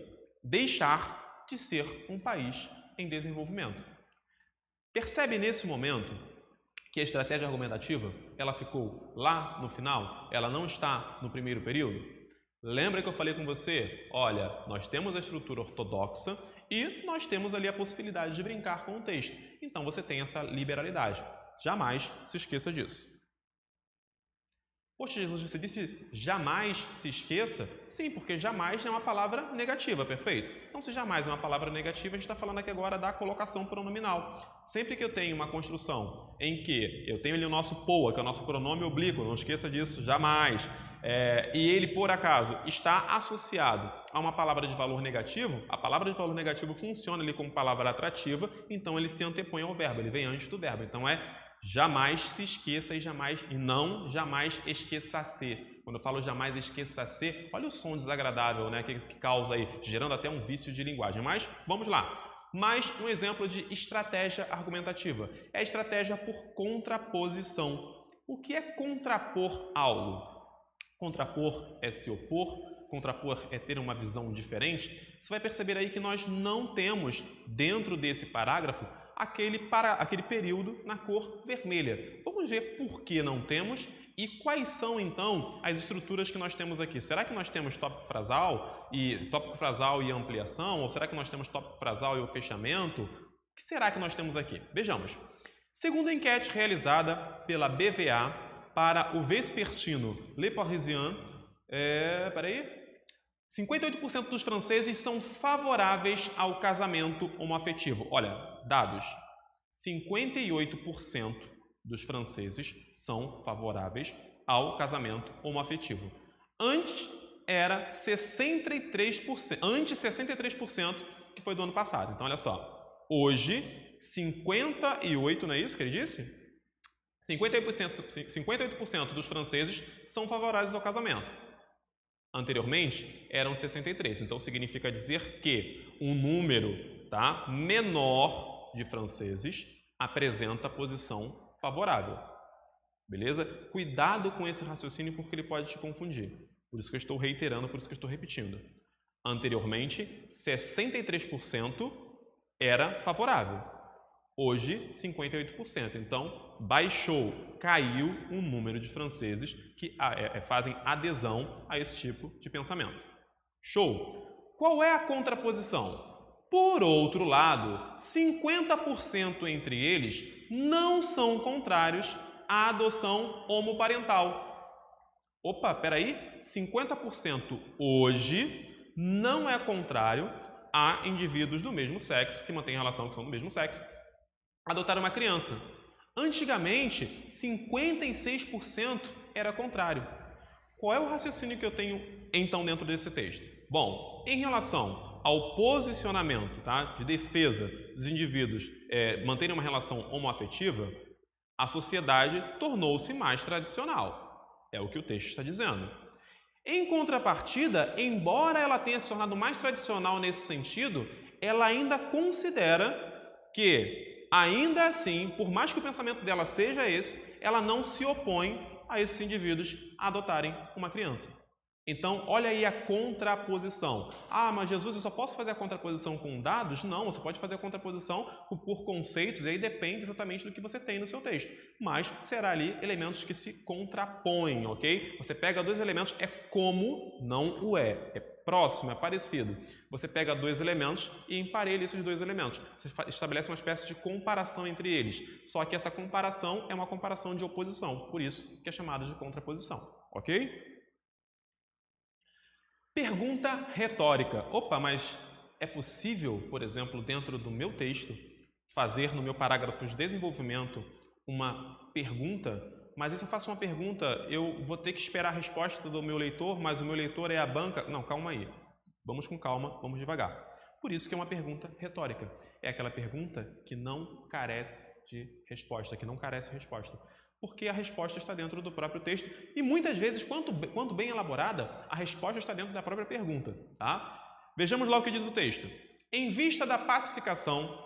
deixar de ser um país em desenvolvimento. Percebe nesse momento que a estratégia argumentativa ela ficou lá no final? Ela não está no primeiro período? Lembra que eu falei com você? Olha, nós temos a estrutura ortodoxa e nós temos ali a possibilidade de brincar com o texto. Então você tem essa liberalidade. Jamais se esqueça disso. Poxa, Jesus, você disse jamais se esqueça? Sim, porque jamais é uma palavra negativa, perfeito? Então, se jamais é uma palavra negativa, a gente está falando aqui agora da colocação pronominal. Sempre que eu tenho uma construção em que eu tenho ali o nosso POA, que é o nosso pronome oblíquo, não esqueça disso, jamais, e ele, por acaso, está associado a uma palavra de valor negativo, a palavra de valor negativo funciona ali como palavra atrativa, então ele se antepõe ao verbo, ele vem antes do verbo. Então, jamais se esqueça e não jamais esqueça-se. Quando eu falo jamais esqueça-se, olha o som desagradável, né, que causa aí, gerando até um vício de linguagem. Mas vamos lá. Mais um exemplo de estratégia argumentativa. É a estratégia por contraposição. O que é contrapor algo? Contrapor é se opor, contrapor é ter uma visão diferente. Você vai perceber aí que nós não temos, dentro desse parágrafo, aquele período na cor vermelha. Vamos ver por que não temos e quais são, então, as estruturas que nós temos aqui. Será que nós temos tópico frasal e ampliação? Ou será que nós temos tópico frasal e o fechamento? O que será que nós temos aqui? Vejamos. Segundo a enquete realizada pela BVA para o vespertino Le Parisien, 58% dos franceses são favoráveis ao casamento homoafetivo. Olha, dados. 58% dos franceses são favoráveis ao casamento homoafetivo. Antes era 63%, antes 63%, que foi do ano passado. Então, olha só. Hoje, 58%, não é isso que ele disse? 58% dos franceses são favoráveis ao casamento. Anteriormente, eram 63%. Então, significa dizer que um número menor de franceses apresenta posição favorável. Beleza? Cuidado com esse raciocínio porque ele pode te confundir. Por isso que eu estou reiterando, por isso que eu estou repetindo. Anteriormente, 63% era favorável. Hoje, 58%. Então, baixou, caiu o número de franceses que fazem adesão a esse tipo de pensamento. Show! Qual é a contraposição? Por outro lado, 50% entre eles não são contrários à adoção homoparental. Opa, peraí, 50% hoje não é contrário a indivíduos do mesmo sexo, que mantêm relação que são do mesmo sexo, adotar uma criança. Antigamente, 56% era contrário. Qual é o raciocínio que eu tenho, então, dentro desse texto? Bom, em relação ao posicionamento, tá, de defesa dos indivíduos manterem uma relação homoafetiva, a sociedade tornou-se mais tradicional. É o que o texto está dizendo. Em contrapartida, embora ela tenha se tornado mais tradicional nesse sentido, ela ainda considera que, ainda assim, por mais que o pensamento dela seja esse, ela não se opõe a esses indivíduos a adotarem uma criança. Então, olha aí a contraposição. Ah, mas Jesus, eu só posso fazer a contraposição com dados? Não, você pode fazer a contraposição por conceitos, e aí depende exatamente do que você tem no seu texto. Mas será ali elementos que se contrapõem, ok? Você pega dois elementos, é como, não o é próximo, é parecido. Você pega dois elementos e emparelha esses dois elementos. Você estabelece uma espécie de comparação entre eles. Só que essa comparação é uma comparação de oposição, por isso que é chamada de contraposição, ok? Pergunta retórica. Opa, mas é possível, por exemplo, dentro do meu texto, fazer no meu parágrafo de desenvolvimento uma pergunta? Mas se eu faço uma pergunta, eu vou ter que esperar a resposta do meu leitor, mas o meu leitor é a banca? Não, calma aí. Vamos com calma, vamos devagar. Por isso que é uma pergunta retórica. É aquela pergunta que não carece de resposta, porque a resposta está dentro do próprio texto e muitas vezes, quanto bem elaborada, a resposta está dentro da própria pergunta. Tá? Vejamos lá o que diz o texto. Em vista da pacificação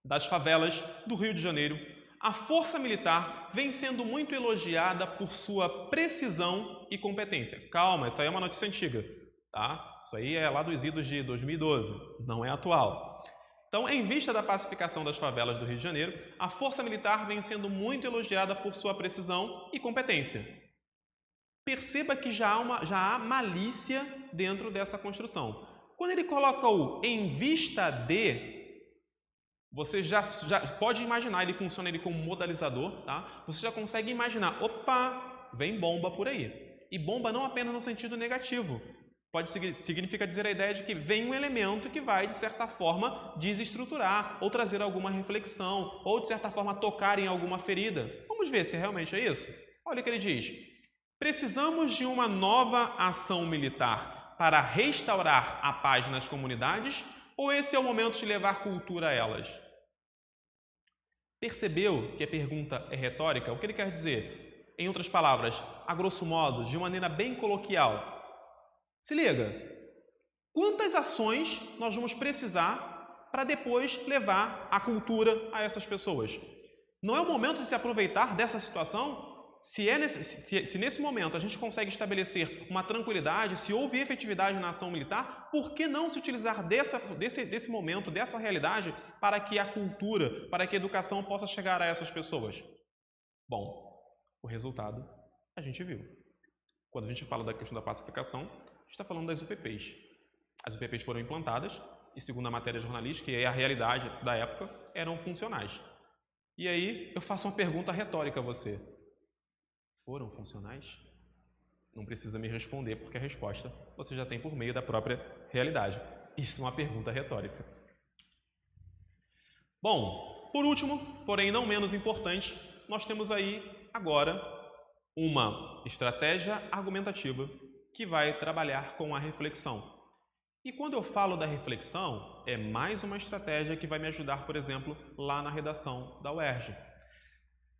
das favelas do Rio de Janeiro, a força militar vem sendo muito elogiada por sua precisão e competência. Calma, isso aí é uma notícia antiga. Tá? Isso aí é lá dos idos de 2012, não é atual. Então, em vista da pacificação das favelas do Rio de Janeiro, a força militar vem sendo muito elogiada por sua precisão e competência. Perceba que já há malícia dentro dessa construção. Quando ele coloca o em vista de, você já pode imaginar, ele funciona como modalizador, tá? Você já consegue imaginar, opa, vem bomba por aí. E bomba não apenas no sentido negativo. Significa dizer a ideia de que vem um elemento que vai, de certa forma, desestruturar, ou trazer alguma reflexão, ou, de certa forma, tocar em alguma ferida. Vamos ver se realmente é isso? Olha o que ele diz. Precisamos de uma nova ação militar para restaurar a paz nas comunidades, ou esse é o momento de levar cultura a elas? Percebeu que a pergunta é retórica? O que ele quer dizer? Em outras palavras, a grosso modo, de maneira bem coloquial, se liga, quantas ações nós vamos precisar para depois levar a cultura a essas pessoas? Não é o momento de se aproveitar dessa situação? Se nesse momento a gente consegue estabelecer uma tranquilidade, se houve efetividade na ação militar, por que não se utilizar desse momento, dessa realidade, para que a cultura, para que a educação possa chegar a essas pessoas? Bom, o resultado a gente viu. Quando a gente fala da questão da pacificação, a gente está falando das UPPs. As UPPs foram implantadas e, segundo a matéria jornalística, e a realidade da época, eram funcionais. E aí eu faço uma pergunta retórica a você. Foram funcionais? Não precisa me responder, porque a resposta você já tem por meio da própria realidade. Isso é uma pergunta retórica. Bom, por último, porém não menos importante, nós temos aí agora uma estratégia argumentativa que vai trabalhar com a reflexão. E quando eu falo da reflexão, é mais uma estratégia que vai me ajudar, por exemplo, lá na redação da UERJ.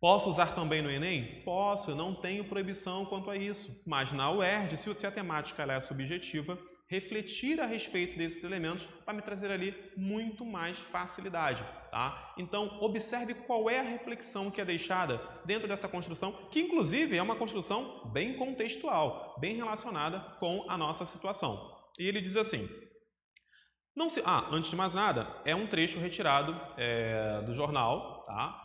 Posso usar também no Enem? Posso, eu não tenho proibição quanto a isso. Mas na UERJ, se a temática ela é subjetiva, refletir a respeito desses elementos vai me trazer ali muito mais facilidade. Tá? Então, observe qual é a reflexão que é deixada dentro dessa construção, que inclusive é uma construção bem contextual, bem relacionada com a nossa situação. E ele diz assim: Antes de mais nada, é um trecho retirado do jornal, tá?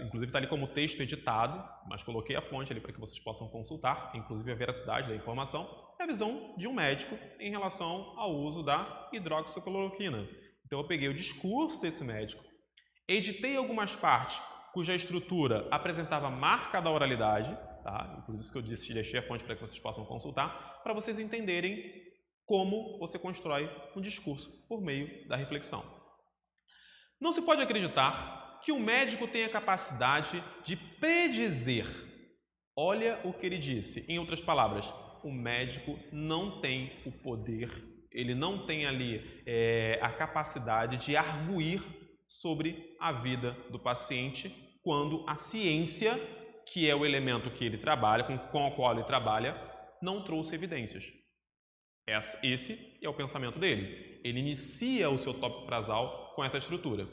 Inclusive está ali como texto editado, mas coloquei a fonte ali para que vocês possam consultar, inclusive a veracidade da informação. É a visão de um médico em relação ao uso da hidroxicloroquina. Então eu peguei o discurso desse médico, editei algumas partes cuja estrutura apresentava marca da oralidade, tá? Por isso que eu deixei a fonte para que vocês possam consultar, para vocês entenderem como você constrói um discurso por meio da reflexão. Não se pode acreditar que o médico tenha capacidade de predizer. Olha o que ele disse. Em outras palavras, o médico não tem o poder, ele não tem ali a capacidade de arguir sobre a vida do paciente quando a ciência, que é o elemento que ele trabalha, com o qual ele trabalha, não trouxe evidências. Esse é o pensamento dele. Ele inicia o seu tópico frasal com essa estrutura.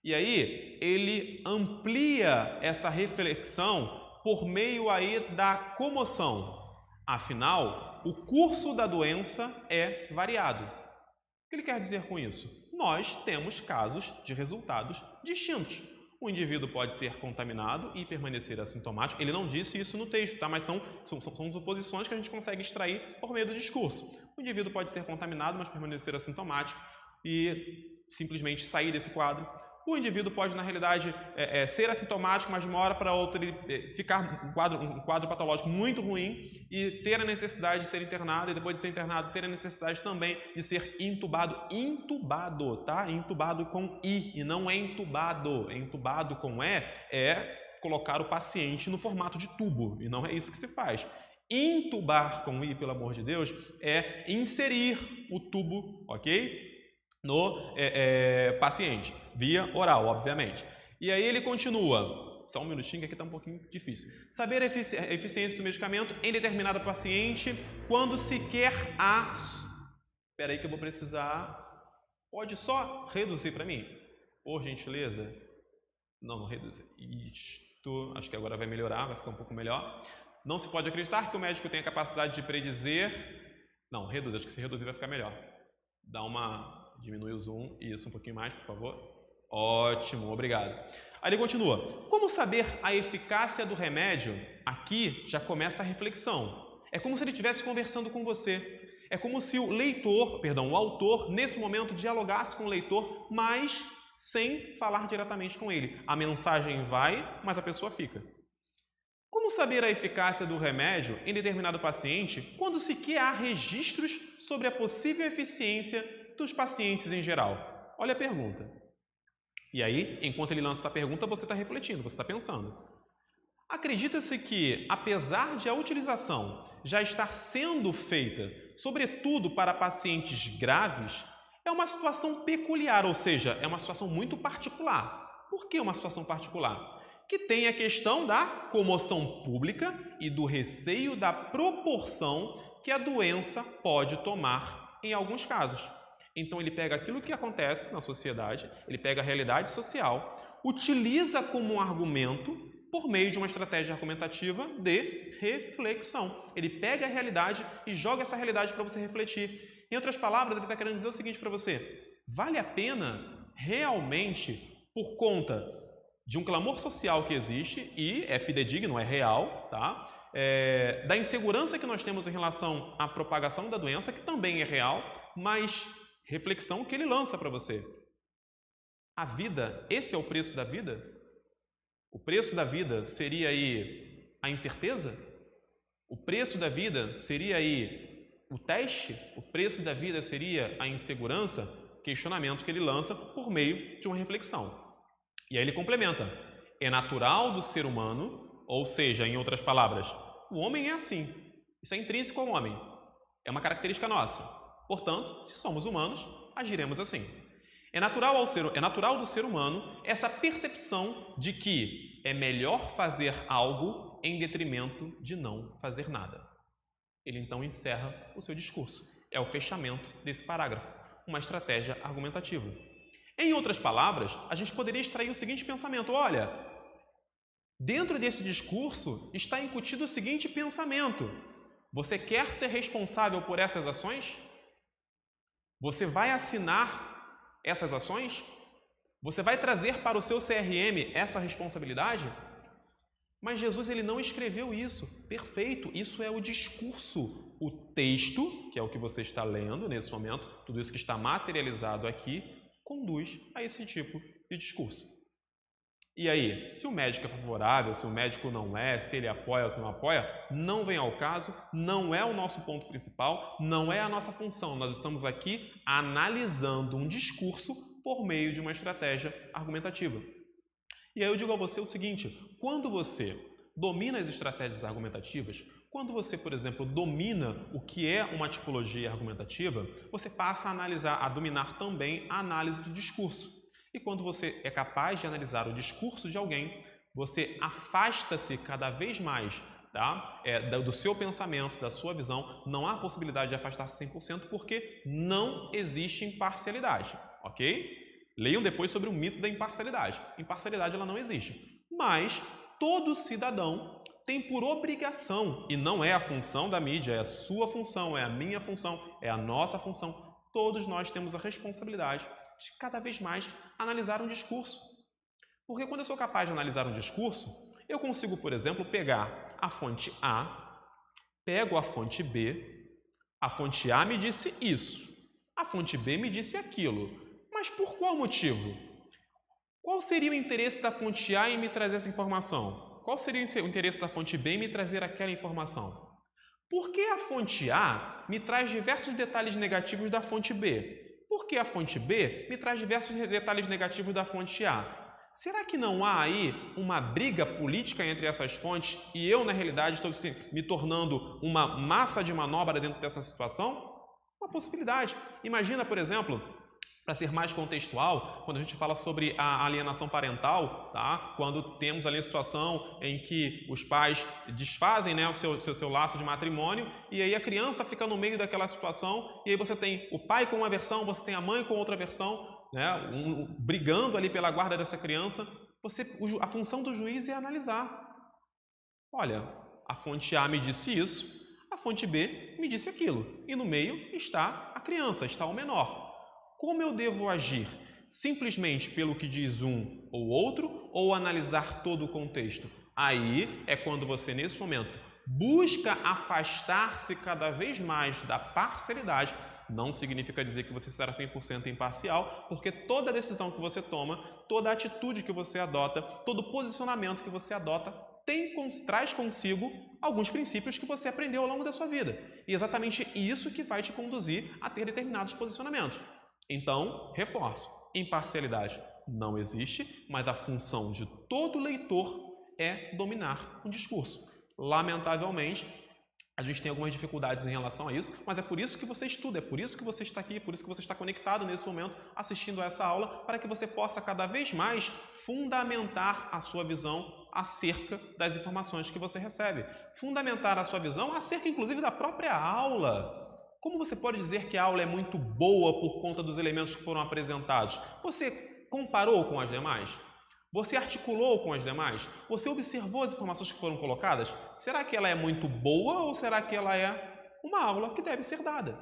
E aí ele amplia essa reflexão por meio aí da comoção. Afinal, o curso da doença é variado. O que ele quer dizer com isso? Nós temos casos de resultados distintos. O indivíduo pode ser contaminado e permanecer assintomático. Ele não disse isso no texto, tá? Mas são suposições que a gente consegue extrair por meio do discurso. O indivíduo pode ser contaminado, mas permanecer assintomático e simplesmente sair desse quadro. O indivíduo pode, na realidade, ser assintomático, mas de uma hora para outra ele ficar um quadro patológico muito ruim e ter a necessidade de ser internado, e depois de ser internado, ter a necessidade também de ser intubado. Intubado, tá? Intubado com I e não entubado. Entubado com E é colocar o paciente no formato de tubo, e não é isso que se faz. Intubar com I, pelo amor de Deus, é inserir o tubo, ok? No paciente, via oral, obviamente. E aí ele continua, só um minutinho que aqui está um pouquinho difícil. Saber a eficiência do medicamento em determinado paciente quando se quer a... Espera aí que eu vou precisar... Pode só reduzir para mim? Por gentileza? Não reduzir. Isto, acho que agora vai melhorar, vai ficar um pouco melhor. Não se pode acreditar que o médico tenha capacidade de predizer... Não, reduzir, acho que se reduzir vai ficar melhor. Dá uma... Diminui o zoom, isso, um pouquinho mais, por favor. Ótimo, obrigado. Aí ele continua. Como saber a eficácia do remédio? Aqui já começa a reflexão. É como se ele estivesse conversando com você. É como se o autor, nesse momento, dialogasse com o leitor, mas sem falar diretamente com ele. A mensagem vai, mas a pessoa fica. Como saber a eficácia do remédio em determinado paciente quando sequer há registros sobre a possível eficiência dos pacientes em geral? Olha a pergunta. E aí, enquanto ele lança essa pergunta, você está refletindo, você está pensando. Acredita-se que, apesar de a utilização já estar sendo feita, sobretudo para pacientes graves, é uma situação peculiar, ou seja, é uma situação muito particular. Por que uma situação particular? Que tem a questão da comoção pública e do receio da proporção que a doença pode tomar em alguns casos. Então ele pega aquilo que acontece na sociedade, ele pega a realidade social, utiliza como um argumento por meio de uma estratégia argumentativa de reflexão. Ele pega a realidade e joga essa realidade para você refletir. Em outras palavras, ele está querendo dizer o seguinte para você: vale a pena realmente, por conta de um clamor social que existe, e é fidedigno, é real, tá? Da insegurança que nós temos em relação à propagação da doença, que também é real, mas reflexão que ele lança para você. A vida, esse é o preço da vida? O preço da vida seria aí a incerteza? O preço da vida seria aí o teste? O preço da vida seria a insegurança? Questionamento que ele lança por meio de uma reflexão. E aí ele complementa. É natural do ser humano, ou seja, em outras palavras, o homem é assim. Isso é intrínseco ao homem. É uma característica nossa. Portanto, se somos humanos, agiremos assim. É natural do ser humano essa percepção de que é melhor fazer algo em detrimento de não fazer nada. Ele então encerra o seu discurso. É o fechamento desse parágrafo, uma estratégia argumentativa. Em outras palavras, a gente poderia extrair o seguinte pensamento: olha, dentro desse discurso está incutido o seguinte pensamento: você quer ser responsável por essas ações? Você vai assinar essas ações? Você vai trazer para o seu CRM essa responsabilidade? Mas Jesus ele não escreveu isso. Perfeito, isso é o discurso. O texto, que é o que você está lendo nesse momento, tudo isso que está materializado aqui, conduz a esse tipo de discurso. E aí, se o médico é favorável, se o médico não é, se ele apoia ou se não apoia, não vem ao caso, não é o nosso ponto principal, não é a nossa função. Nós estamos aqui analisando um discurso por meio de uma estratégia argumentativa. E aí eu digo a você o seguinte, quando você domina as estratégias argumentativas, quando você, por exemplo, domina o que é uma tipologia argumentativa, você passa a analisar, a dominar também a análise do discurso. E quando você é capaz de analisar o discurso de alguém, você afasta-se cada vez mais do seu pensamento, da sua visão. Não há possibilidade de afastar-se 100% porque não existe imparcialidade, ok? Leiam depois sobre o mito da imparcialidade. Imparcialidade ela não existe. Mas todo cidadão tem por obrigação, e não é a função da mídia, é a sua função, é a minha função, é a nossa função. Todos nós temos a responsabilidade de cada vez mais analisar um discurso. Porque quando eu sou capaz de analisar um discurso, eu consigo, por exemplo, pegar a fonte A, pego a fonte B, a fonte A me disse isso, a fonte B me disse aquilo. Mas por qual motivo? Qual seria o interesse da fonte A em me trazer essa informação? Qual seria o interesse da fonte B em me trazer aquela informação? Por que a fonte A me traz diversos detalhes negativos da fonte B? Por que a fonte B me traz diversos detalhes negativos da fonte A? Será que não há aí uma briga política entre essas fontes e eu, na realidade, estou me tornando uma massa de manobra dentro dessa situação? Uma possibilidade. Imagina, por exemplo, para ser mais contextual, quando a gente fala sobre a alienação parental, tá? Quando temos ali a situação em que os pais desfazem, né, o seu laço de matrimônio e aí a criança fica no meio daquela situação e aí você tem o pai com uma versão, você tem a mãe com outra versão, né, brigando ali pela guarda dessa criança. A função do juiz é analisar. Olha, a fonte A me disse isso, a fonte B me disse aquilo e no meio está a criança, está o menor. Como eu devo agir? Simplesmente pelo que diz um ou outro ou analisar todo o contexto? Aí é quando você, nesse momento, busca afastar-se cada vez mais da parcialidade. Não significa dizer que você será 100% imparcial, porque toda decisão que você toma, toda atitude que você adota, todo posicionamento que você adota, traz consigo alguns princípios que você aprendeu ao longo da sua vida. E exatamente isso que vai te conduzir a ter determinados posicionamentos. Então, reforço, imparcialidade não existe, mas a função de todo leitor é dominar um discurso. Lamentavelmente, a gente tem algumas dificuldades em relação a isso, mas é por isso que você estuda, é por isso que você está aqui, é por isso que você está conectado nesse momento assistindo a essa aula, para que você possa cada vez mais fundamentar a sua visão acerca das informações que você recebe. Fundamentar a sua visão acerca, inclusive, da própria aula. Como você pode dizer que a aula é muito boa por conta dos elementos que foram apresentados? Você comparou com as demais? Você articulou com as demais? Você observou as informações que foram colocadas? Será que ela é muito boa ou será que ela é uma aula que deve ser dada?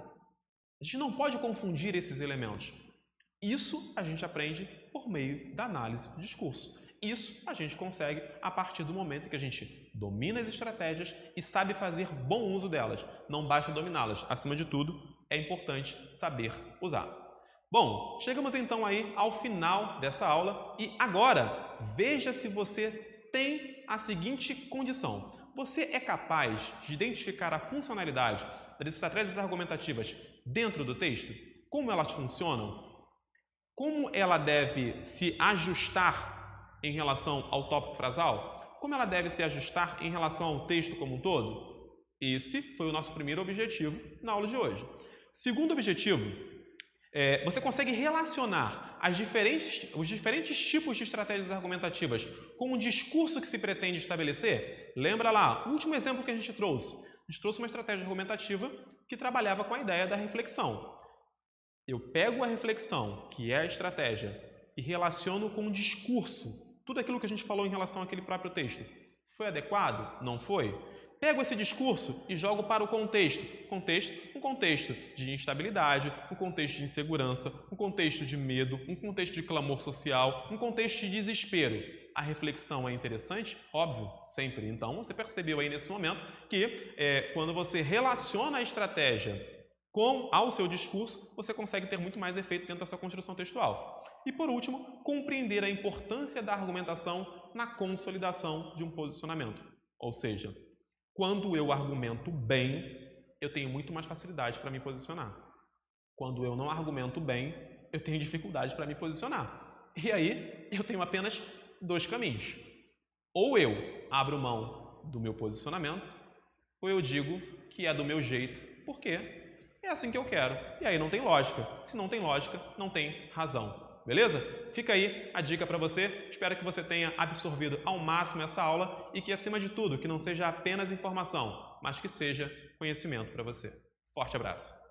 A gente não pode confundir esses elementos. Isso a gente aprende por meio da análise do discurso. Isso a gente consegue a partir do momento que a gente domina as estratégias e sabe fazer bom uso delas. Não basta dominá-las. Acima de tudo, é importante saber usar. Bom, chegamos então aí ao final dessa aula e agora veja se você tem a seguinte condição. Você é capaz de identificar a funcionalidade das estratégias argumentativas dentro do texto? Como elas funcionam? Como ela deve se ajustar em relação ao tópico frasal? Como ela deve se ajustar em relação ao texto como um todo? Esse foi o nosso primeiro objetivo na aula de hoje. Segundo objetivo, você consegue relacionar os diferentes tipos de estratégias argumentativas com o discurso que se pretende estabelecer? Lembra lá, o último exemplo que a gente trouxe. A gente trouxe uma estratégia argumentativa que trabalhava com a ideia da reflexão. Eu pego a reflexão, que é a estratégia, e relaciono com o discurso. Tudo aquilo que a gente falou em relação àquele próprio texto. Foi adequado? Não foi? pego esse discurso e jogo para o contexto. Um contexto de instabilidade, um contexto de insegurança, um contexto de medo, um contexto de clamor social, um contexto de desespero. A reflexão é interessante? Óbvio, sempre. Então, você percebeu aí nesse momento que quando você relaciona a estratégia ao seu discurso, você consegue ter muito mais efeito dentro da sua construção textual. E, por último, compreender a importância da argumentação na consolidação de um posicionamento. Ou seja, quando eu argumento bem, eu tenho muito mais facilidade para me posicionar. Quando eu não argumento bem, eu tenho dificuldade para me posicionar. E aí, eu tenho apenas dois caminhos. Ou eu abro mão do meu posicionamento, ou eu digo que é do meu jeito, porque é assim que eu quero. E aí não tem lógica. Se não tem lógica, não tem razão. Beleza? Fica aí a dica para você. Espero que você tenha absorvido ao máximo essa aula e que, acima de tudo, que não seja apenas informação, mas que seja conhecimento para você. Forte abraço!